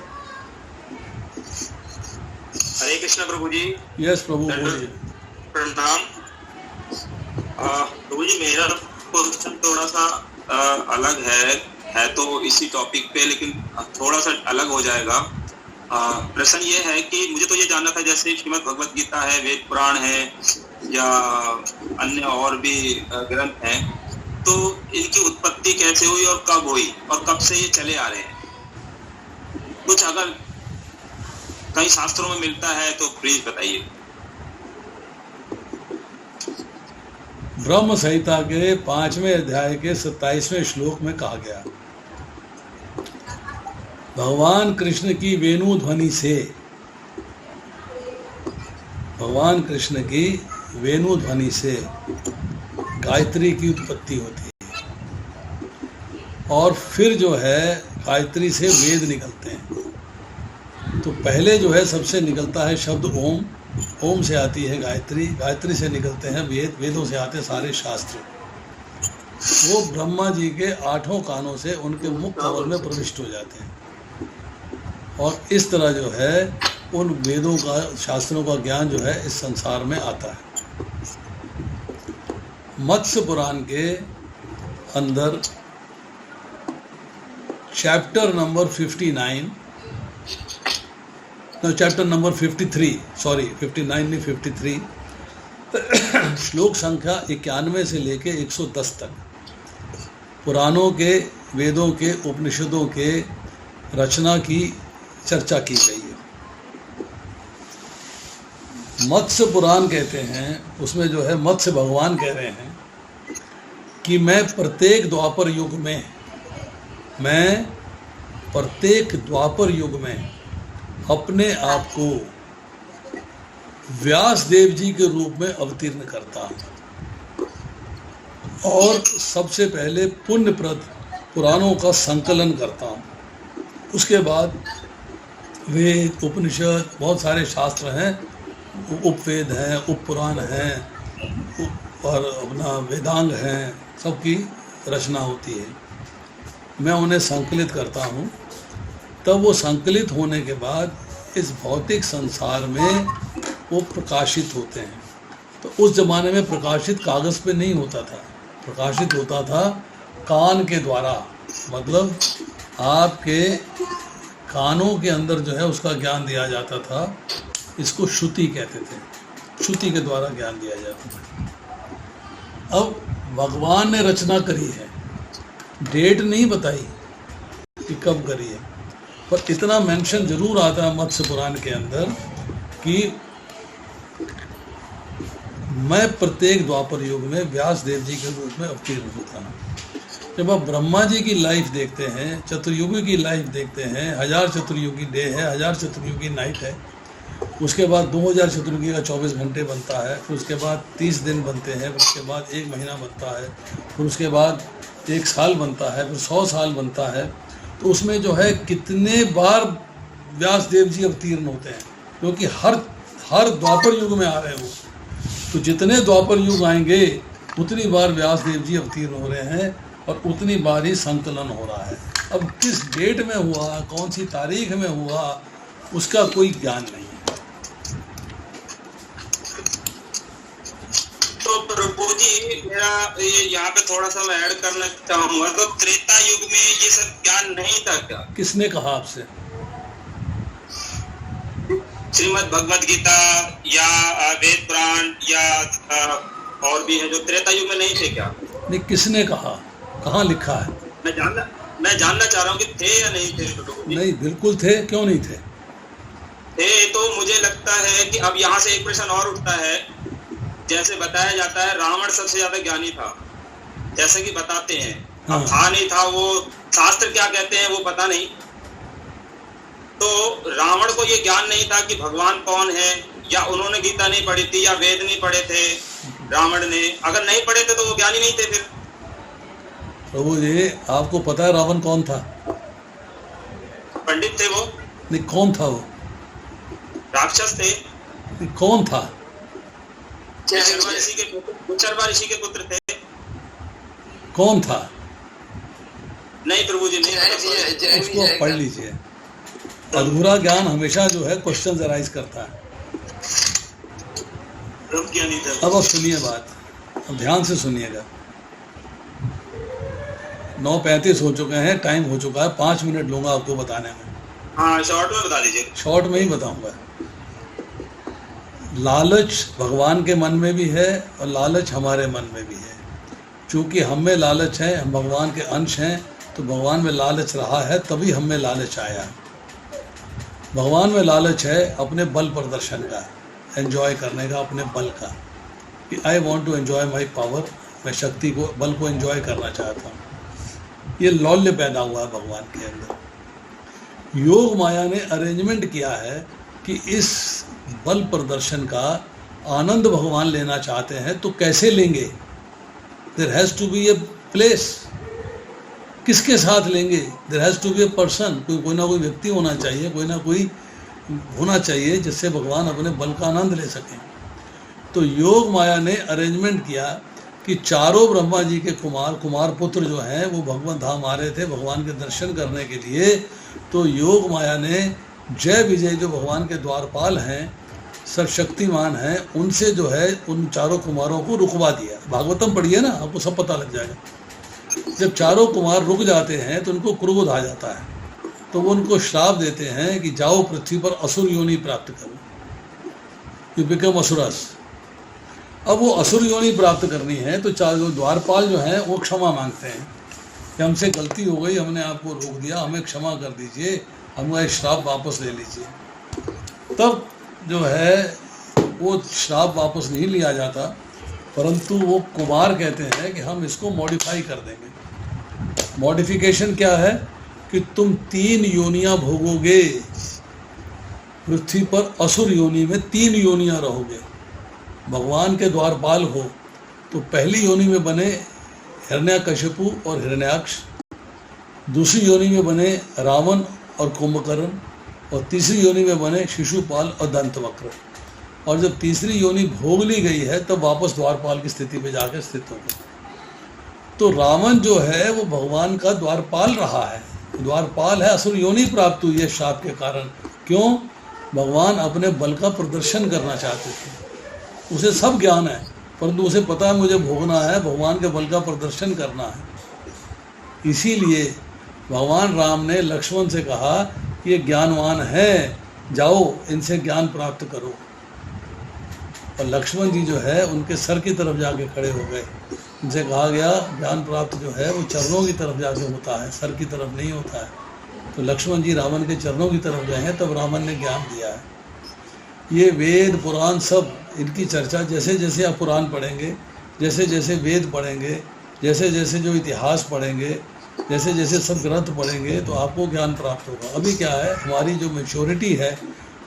हरे कृष्ण प्रभु जी। यस प्रभु, बोलिए। प्रणाम प्रभु जी। मेरा क्वेश्चन थोड़ा सा अलग है तो इसी टॉपिक पे, लेकिन थोड़ा सा अलग हो जाएगा। प्रश्न ये है कि मुझे तो ये जानना था, जैसे श्रीमद् भगवत गीता है, वेद पुराण है या अन्य और भी ग्रंथ हैं, तो इनकी उत्पत्ति कैसे हुई और कब हुई और कब से ये चले आ रहे हैं? कुछ अगर कई शास्त्रों में मिलता है तो प्लीज बताइए। ब्रह्म संहिता के 5वें अध्याय के 27वें श्लोक में कहा गया, भगवान कृष्ण की वेणु ध्वनि से, भगवान कृष्ण की वेणु ध्वनि से गायत्री की उत्पत्ति होती है, और फिर जो है गायत्री से वेद निकलते हैं। तो पहले जो है सबसे निकलता है शब्द ओम, ओम से आती है गायत्री, गायत्री से निकलते हैं वेद, वेदों से आते सारे शास्त्र। वो ब्रह्मा जी के 8 कानों से उनके मुख कमल में प्रविष्ट हो जाते हैं, और इस तरह जो है उन वेदों का, शास्त्रों का ज्ञान जो है इस संसार में आता है। मत्स्य पुराण के अंदर chapter number 59, chapter number 53, sorry 59 नहीं 53, श्लोक संख्या 91 से लेके 110 तक पुराणों के, वेदों के, उपनिषदों के रचना की चर्चा की गई है। मत्स्य पुराण कहते हैं, उसमें जो है मत्स्य भगवान कह रहे हैं कि मैं प्रत्येक द्वापर युग में अपने आप को व्यास देव जी के रूप में अवतीर्ण करता हूँ और सबसे पहले पुण्यप्रद पुराणों का संकलन करता हूँ। उसके बाद वेद, उपनिषद, बहुत सारे शास्त्र हैं, उपवेद हैं, उपपुराण हैं और अपना वेदांग हैं, सबकी रचना होती है। मैं उन्हें संकलित करता हूँ। तब वो संकलित होने के बाद इस भौतिक संसार में वो प्रकाशित होते हैं। तो उस ज़माने में प्रकाशित कागज़ पे नहीं होता था, प्रकाशित होता था कान के द्वारा, मतलब आपके कानों के अंदर जो है उसका ज्ञान दिया जाता था। इसको श्रुति कहते थे, श्रुति के द्वारा ज्ञान दिया जाता था। अब भगवान ने रचना करी है, डेट नहीं बताई कि कब करी है, पर इतना मेंशन जरूर आता है मत्स्य पुराण के अंदर कि मैं प्रत्येक द्वापर युग में व्यास देव जी के रूप में अवतीर्ण होता हूँ। जब आप ब्रह्मा जी की लाइफ देखते हैं, चतुर्युगी की लाइफ देखते हैं, 1000 चतुर्युगी डे है, 1000 चतुर्युगी नाइट है, उसके बाद 2000 चतुर्युगी का 24 घंटे बनता है, फिर उसके बाद 30 दिन बनते हैं, फिर उसके बाद 1 महीना बनता है, फिर उसके बाद 1 साल बनता है, फिर 100 साल बनता है। तो उसमें जो है कितने बार व्यास देव जी अवतीर्ण होते हैं, क्योंकि हर द्वापर युग में आ रहे हैं वो। तो जितने द्वापर युग आएंगे उतनी बार व्यास देव जी अवतीर्ण हो रहे हैं और उतनी बार ही संकलन हो रहा है। अब किस डेट में हुआ, कौन सी तारीख में हुआ, उसका कोई ज्ञान नहीं है। तो प्रभु जी, मेरा ये यहाँ पे थोड़ा सा मैं ऐड करना चाहूंगा, तो त्रेता युग में ये सब ज्ञान नहीं था क्या? किसने कहा आपसे? श्रीमद् भगवद गीता या वेद पुराण या और भी है जो त्रेता युग में नहीं थे क्या? नहीं, किसने कहा, कहाँ लिखा है? मैं जानना चाह रहा हूँ कि थे या नहीं थे प्रभु जी? नहीं, बिल्कुल थे। क्यों नहीं थे? तो मुझे लगता है कि अब यहाँ से एक प्रश्न और उठता है। जैसे बताया जाता है रावण सबसे ज्यादा ज्ञानी था, जैसे कि बताते हैं। हाँ। अब था नहीं था, वो शास्त्र क्या कहते हैं वो पता नहीं। तो रावण को ये ज्ञान नहीं था कि भगवान कौन है, या उन्होंने गीता नहीं पढ़ी थी या वेद नहीं पढ़े थे रावण ने। अगर नहीं पढ़े थे तो वो ज्ञानी नहीं थे फिर। प्रभु जी, आपको पता है रावण कौन था? पंडित थे वो। नहीं, कौन था वो? राक्षस थे। नहीं, कौन था? कुचरवा ऋषि के पुत्र थे। कौन था? नहीं प्रभु जी, नहीं। उसको पढ़ लीजिए। अधूरा ज्ञान हमेशा जो है क्वेश्चन अराइज करता है। अब आप सुनिए बात, अब ध्यान से सुनिएगा। 9:35 हो चुके हैं, टाइम हो चुका है। 5 मिनट लूंगा आपको बताने में। हाँ, शॉर्ट में बता दीजिए। शॉर्ट में ही बताऊंगा। लालच भगवान के मन में भी है और लालच हमारे मन में भी है। चूँकि हम में लालच है, हम भगवान के अंश हैं, तो भगवान में लालच रहा है, तभी हम में लालच आया। भगवान में लालच है अपने बल प्रदर्शन का, एंजॉय करने का, अपने बल का, कि I want to enjoy my power. मैं शक्ति को, बल को एंजॉय करना चाहता हूँ। ये लौल्य पैदा हुआ है भगवान के अंदर। योग माया ने अरेंजमेंट किया है कि इस बल प्रदर्शन का आनंद भगवान लेना चाहते हैं, तो कैसे लेंगे? There has to be a place. किसके साथ लेंगे? There has to be a person. कोई ना कोई व्यक्ति होना चाहिए, कोई ना कोई होना चाहिए जिससे भगवान अपने बल का आनंद ले सकें। तो योग माया ने अरेंजमेंट किया कि चारों ब्रह्मा जी के कुमार पुत्र जो हैं वो भगवान धाम आ रहे थे भगवान के दर्शन करने के लिए। तो योग माया ने जय विजय जो भगवान के द्वारपाल हैं, सर्वशक्तिमान हैं, उनसे जो है उन चारों कुमारों को रुकवा दिया। भागवतम पढ़िए ना, आपको सब पता लग जाएगा। जब चारों कुमार रुक जाते हैं तो उनको क्रोध आ जाता है, तो वो उनको श्राप देते हैं कि जाओ पृथ्वी पर असुर योनि प्राप्त करो, यू बिकम असुरस। अब वो असुर योनि प्राप्त करनी है तो जो द्वारपाल जो हैं वो क्षमा मांगते हैं कि हमसे गलती हो गई, हमने आपको रोक दिया, हमें क्षमा कर दीजिए, हमारा श्राप वापस ले लीजिए। तब जो है वो श्राप वापस नहीं लिया जाता, परंतु वो कुमार कहते हैं कि हम इसको मॉडिफाई कर देंगे। मॉडिफिकेशन क्या है कि तुम 3 योनियां भोगोगे, पृथ्वी पर असुर योनि में 3 योनियां रहोगे। भगवान के द्वारपाल हो तो पहली योनि में बने हिरण्यकशिपु और हिरण्याक्ष, दूसरी योनि में बने रावण और कुंभकर्ण, और तीसरी योनि में बने शिशुपाल और दंतवक्र। और जब तीसरी योनि भोग ली गई है तब वापस द्वारपाल की स्थिति पे जाकर स्थित हो गए। तो रावण जो है वो भगवान का द्वारपाल रहा है, द्वारपाल है, असुर योनि प्राप्त हुई है शाप के कारण। क्यों? भगवान अपने बल का प्रदर्शन करना चाहते थे। उसे सब ज्ञान है, परंतु उसे पता है मुझे भोगना है, भगवान के बल का प्रदर्शन करना है। इसीलिए भगवान राम ने लक्ष्मण से कहा कि ये ज्ञानवान है, जाओ इनसे ज्ञान प्राप्त करो। और लक्ष्मण जी जो है उनके सर की तरफ जाके खड़े हो गए। उनसे कहा गया ज्ञान प्राप्त जो है वो चरणों की तरफ जाके होता है, सर की तरफ नहीं होता है। तो लक्ष्मण जी रावण के चरणों की तरफ गए हैं, तब रावण ने ज्ञान दिया है। ये वेद पुराण सब इनकी चर्चा जैसे जैसे आप पुराण पढ़ेंगे, जैसे जैसे वेद पढ़ेंगे, जैसे जैसे जो इतिहास पढ़ेंगे, जैसे जैसे सब ग्रंथ पढ़ेंगे तो आपको ज्ञान प्राप्त होगा। अभी क्या है, हमारी जो मैच्योरिटी है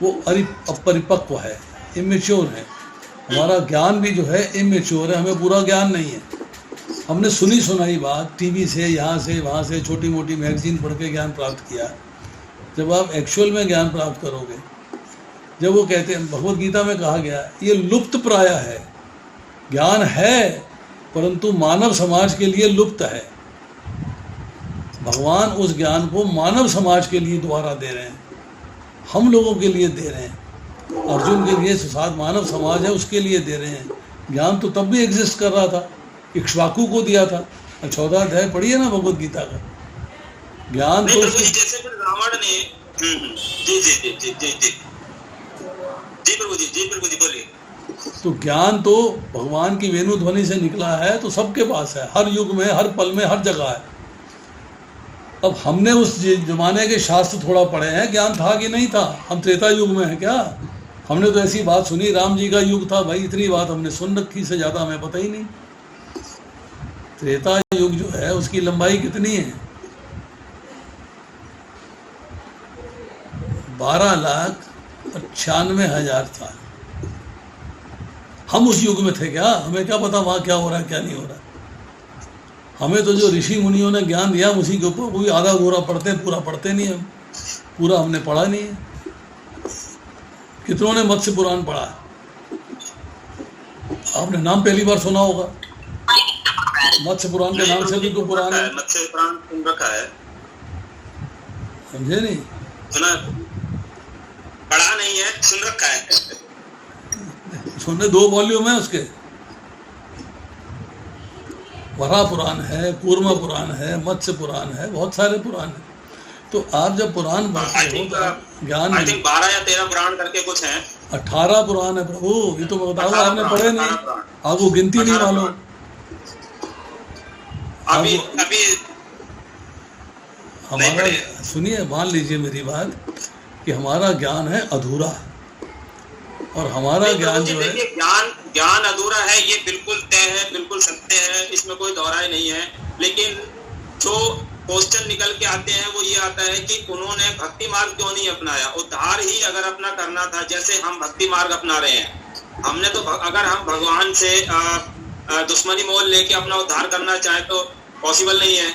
वो अपरिपक्व है, इमेच्योर है। हमारा ज्ञान भी जो है इमेच्योर है, हमें पूरा ज्ञान नहीं है। हमने सुनी सुनाई बात टीवी से, यहाँ से वहाँ से, छोटी मोटी मैगजीन पढ़ के ज्ञान प्राप्त किया। जब आप एक्चुअल में ज्ञान प्राप्त करोगे, जब वो कहते हैं, भगवत गीता में कहा गया ये लुप्त प्राय है, ज्ञान है परंतु मानव समाज के लिए लुप्त है। भगवान उस ज्ञान को मानव समाज के लिए द्वारा दे रहे हैं, हम लोगों के लिए दे रहे हैं। अर्जुन के लिए साथ मानव समाज है उसके लिए दे रहे हैं। ज्ञान तो तब भी एग्जिस्ट कर रहा था, इक्ष्वाकु को दिया था। 14 अध्याय पढ़िए ना भगवत गीता का। ज्ञान तो जैसे रावण ने जी जी जी जी जी जी प्रभु जी बोलिए। तो ज्ञान तो भगवान की वेणु ध्वनि से निकला है, तो सबके पास है, हर युग में, हर पल में, हर जगह है। अब हमने उस जमाने के शास्त्र थोड़ा पढ़े हैं, ज्ञान था कि नहीं था? हम त्रेता युग में हैं क्या? हमने तो ऐसी बात सुनी, राम जी का युग था भाई, इतनी बात हमने सुन रखी, से ज़्यादा हमें पता ही नहीं। त्रेता युग जो है उसकी लंबाई कितनी है? 12,95,000 साल। हम उस युग में थे क्या? हमें क्या पता वहाँ क्या हो रहा है क्या नहीं हो रहा। हमें तो जो ऋषि मुनियों ने ज्ञान दिया उसी के ऊपर, कोई आधा गोरा पढ़ते हैं, पूरा पढ़ते नहीं हम, पूरा हमने पढ़ा नहीं है। कितनों ने मत्स्य पुराण पढ़ा है? आपने नाम पहली बार सुना होगा, मत्स्य पुराण के नाम से भी तो पुराण है। मत्स्य पुराण सुन रखा है, समझे नहीं? सुना, पढ़ा नहीं है, सुन रखा है। सुनने 2 वॉल्यूम है उसके। वरा पुराण है, कूर्मा पुराण है, मत्स्य पुराण है, बहुत सारे पुराण हैं। तो आप जब पुराण पढ़ते हो तो ज्ञान 12 या 13 पुराण करके कुछ हैं। 18 पुराण है प्रभु, ये तो बताओ, आपने पढ़े नहीं, आपको गिनती नहीं मालूम। अभी हमारा, सुनिए, मान लीजिए मेरी बात कि हमारा ज्ञान है अधूरा, और हमारा ज्ञान जो है, ज्ञान अधूरा है, ये बिल्कुल तय है, बिल्कुल सत्य है, इसमें कोई दोहराई नहीं है। लेकिन जो क्वेश्चन निकल के आते हैं वो ये आता है कि उन्होंने भक्ति मार्ग क्यों नहीं अपनाया? उद्धार ही अगर अपना करना था, जैसे हम भक्ति मार्ग अपना रहे हैं, हमने तो अगर हम भगवान से दुश्मनी मोल लेके अपना उद्धार करना चाहे तो पॉसिबल नहीं है।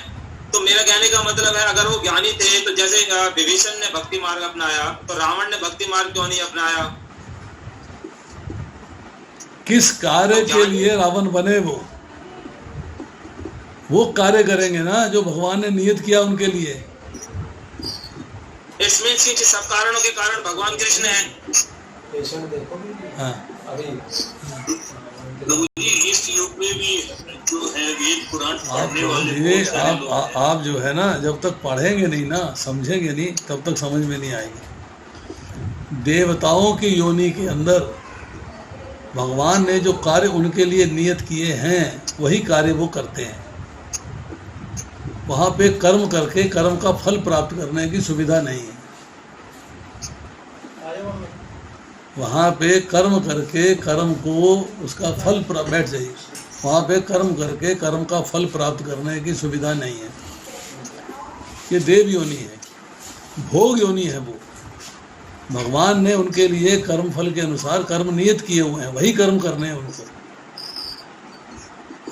तो मेरा कहने का मतलब है, अगर वो ज्ञानी थे तो जैसे विभीषण ने भक्ति मार्ग अपनाया, तो रावण ने भक्ति मार्ग क्यों नहीं अपनाया? किस कार्य के लिए रावण बने? वो कार्य करेंगे ना जो भगवान ने नियत किया उनके लिए। इसमें सब कारणों के कारण भगवान कृष्ण है। हाँ, इस युग में भी जो है वेद पुराण पढ़ने वाले आप जो है ना, जब तक पढ़ेंगे नहीं ना, समझेंगे नहीं, तब तक समझ में नहीं आएगी। देवताओं की योनि के अंदर भगवान ने जो कार्य उनके लिए नियत किए हैं वही कार्य वो करते हैं। वहाँ पे कर्म करके कर्म का फल प्राप्त करने की सुविधा नहीं है। वहाँ पे कर्म करके कर्म को उसका फल बैठ जाइए, वहाँ पे कर्म करके कर्म का फल प्राप्त करने की सुविधा नहीं है। ये देव योनि है, भोग योनि है। वो भगवान ने उनके लिए कर्म फल के अनुसार कर्म नियत किए हुए हैं, वही कर्म करने हैं उनको।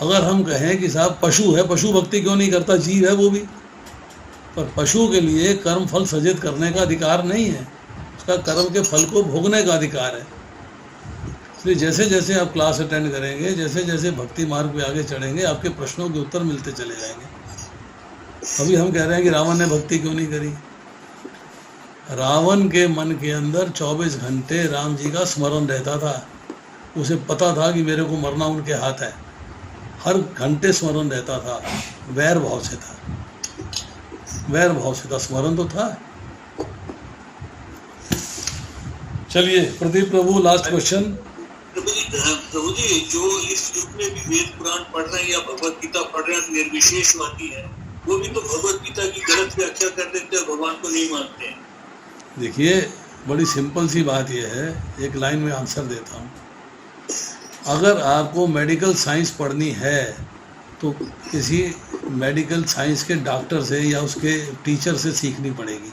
अगर हम कहें कि साहब पशु है, पशु भक्ति क्यों नहीं करता, जीव है वो भी, पर पशु के लिए कर्म फल सृजित करने का अधिकार नहीं है, उसका कर्म के फल को भोगने का अधिकार है। इसलिए जैसे जैसे आप क्लास अटेंड करेंगे, जैसे जैसे भक्ति मार्ग पे आगे चढ़ेंगे, आपके प्रश्नों के उत्तर मिलते चले जाएंगे। अभी हम कह रहे हैं कि रावण ने भक्ति क्यों नहीं करी। रावण के मन के अंदर 24 घंटे राम जी का स्मरण रहता था। उसे पता था कि मेरे को मरना उनके हाथ है, हर घंटे स्मरण रहता था। वैर भाव से था, वैर भाव से था, स्मरण तो था। चलिए प्रदीप प्रभु, लास्ट क्वेश्चन। प्रभु जी, जो इस युग में भी वेद पुराण पढ़ रहे हैं या भगवत गीता पढ़ रहे हैं, निर्विशेषवादी है, वो भी तो भगवत गीता की गलत व्याख्या कर देते हैं, भगवान को नहीं मानते हैं। देखिए, बड़ी सिंपल सी बात यह है, एक लाइन में आंसर देता हूँ। अगर आपको मेडिकल साइंस पढ़नी है तो किसी मेडिकल साइंस के डॉक्टर से या उसके टीचर से सीखनी पड़ेगी।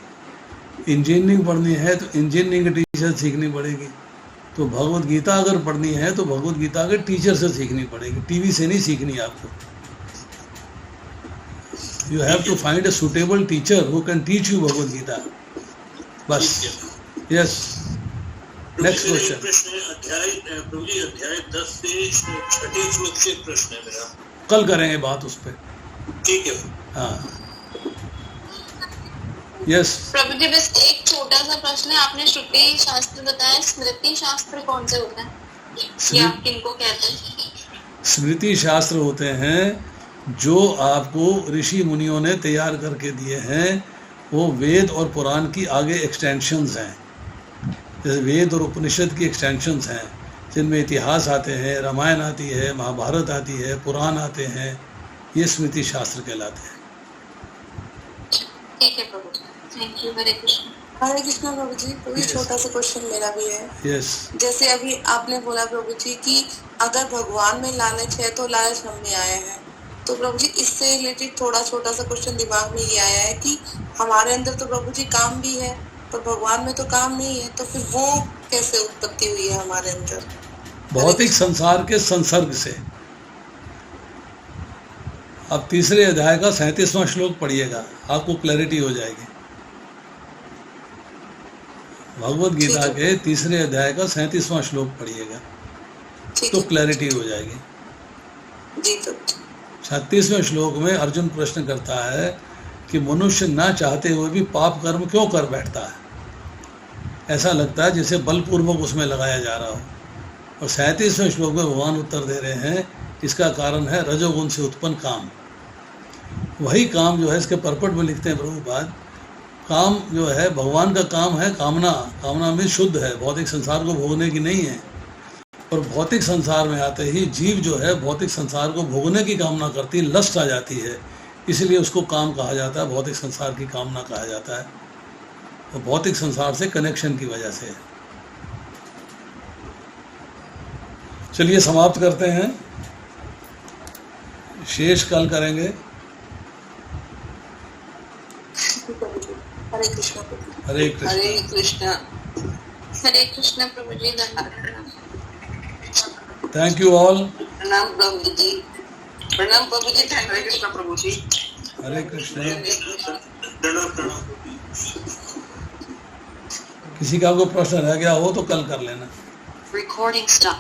इंजीनियरिंग पढ़नी है तो इंजीनियरिंग के टीचर से सीखनी पड़ेगी। तो भगवत गीता अगर पढ़नी है तो भगवत गीता के टीचर से सीखनी पड़ेगी, टीवी से नहीं सीखनी आपको। You have to find a suitable teacher who can teach you Bhagavad Gita, बस। Yes, next question. प्रश्न है प्रभु जी, अध्याय 10 से 6 श्लोक से प्रश्न है मेरा। कल करेंगे बात उस पर, ठीक है। हाँ, यस। प्रभु जी, बस एक छोटा सा प्रश्न है। आपने श्रुति शास्त्र बताया, स्मृति शास्त्र कौन से होता है या किनको कहते हैं? स्मृति शास्त्र होते हैं जो आपको ऋषि मुनियों ने तैयार करके दिए हैं। वो वेद और पुराण की आगे एक्सटेंशंस हैं, जैसे वेद और उपनिषद की एक्सटेंशंस हैं, जिनमें इतिहास आते हैं, रामायण आती है, महाभारत आती है, पुराण आते हैं। ये स्मृति शास्त्र कहलाते हैं। ठीक है प्रभु जी, थैंक यू। हरे कृष्ण। हरे कृष्ण प्रभु जी। कोई छोटा सा क्वेश्चन मेरा भी है। यस। जैसे अभी आपने बोला प्रभु जी कि अगर भगवान में लालच है तो लालच हम में आया है, तो प्रभु जी इससे रिलेटेड थोड़ा छोटा सा क्वेश्चन दिमाग में ये आया है कि हमारे अंदर तो प्रभु जी काम भी है, पर भगवान में तो काम नहीं है, तो फिर वो कैसे उत्पत्ति हुई है हमारे अंदर? भौतिक संसार के संसर्ग से। अब तीसरे अध्याय का 37वां श्लोक पढ़िएगा, आपको क्लैरिटी हो जाएगी। भगवत गीता के तीसरे अध्याय का 37वां श्लोक पढ़िएगा तो क्लैरिटी हो जाएगी। जी। तो 36वें श्लोक में अर्जुन प्रश्न करता है कि मनुष्य ना चाहते हुए भी पाप कर्म क्यों कर बैठता है। ऐसा लगता है जैसे बलपूर्वक उसमें लगाया जा रहा हो। और 37वें श्लोक में भगवान उत्तर दे रहे हैं, इसका कारण है रजोगुण से उत्पन्न काम। वही काम जो है, इसके परपट में लिखते हैं प्रभुपाद, काम जो है भगवान का काम है कामना। कामना में शुद्ध है, भौतिक संसार को भोगने की नहीं है। और भौतिक संसार में आते ही जीव जो है भौतिक संसार को भोगने की कामना करती है, लस्ट आ जाती है, इसलिए उसको काम कहा जाता है, भौतिक संसार की कामना कहा जाता है। और भौतिक संसार से कनेक्शन की वजह से। चलिए समाप्त करते हैं, शेष कल करेंगे। हरे कृष्ण प्रभु। हरे कृष्ण। हरे कृष्ण। हरे कृष्ण प्रभु जी, धन्यवाद। Thank you all. प्रणाम प्रभु जी। प्रणाम प्रभु जी। हरे कृष्ण प्रभु जी। हरे कृष्ण। प्रणाम। किसी का कोई प्रश्न रह गया हो तो कल कर लेना। Recording stop.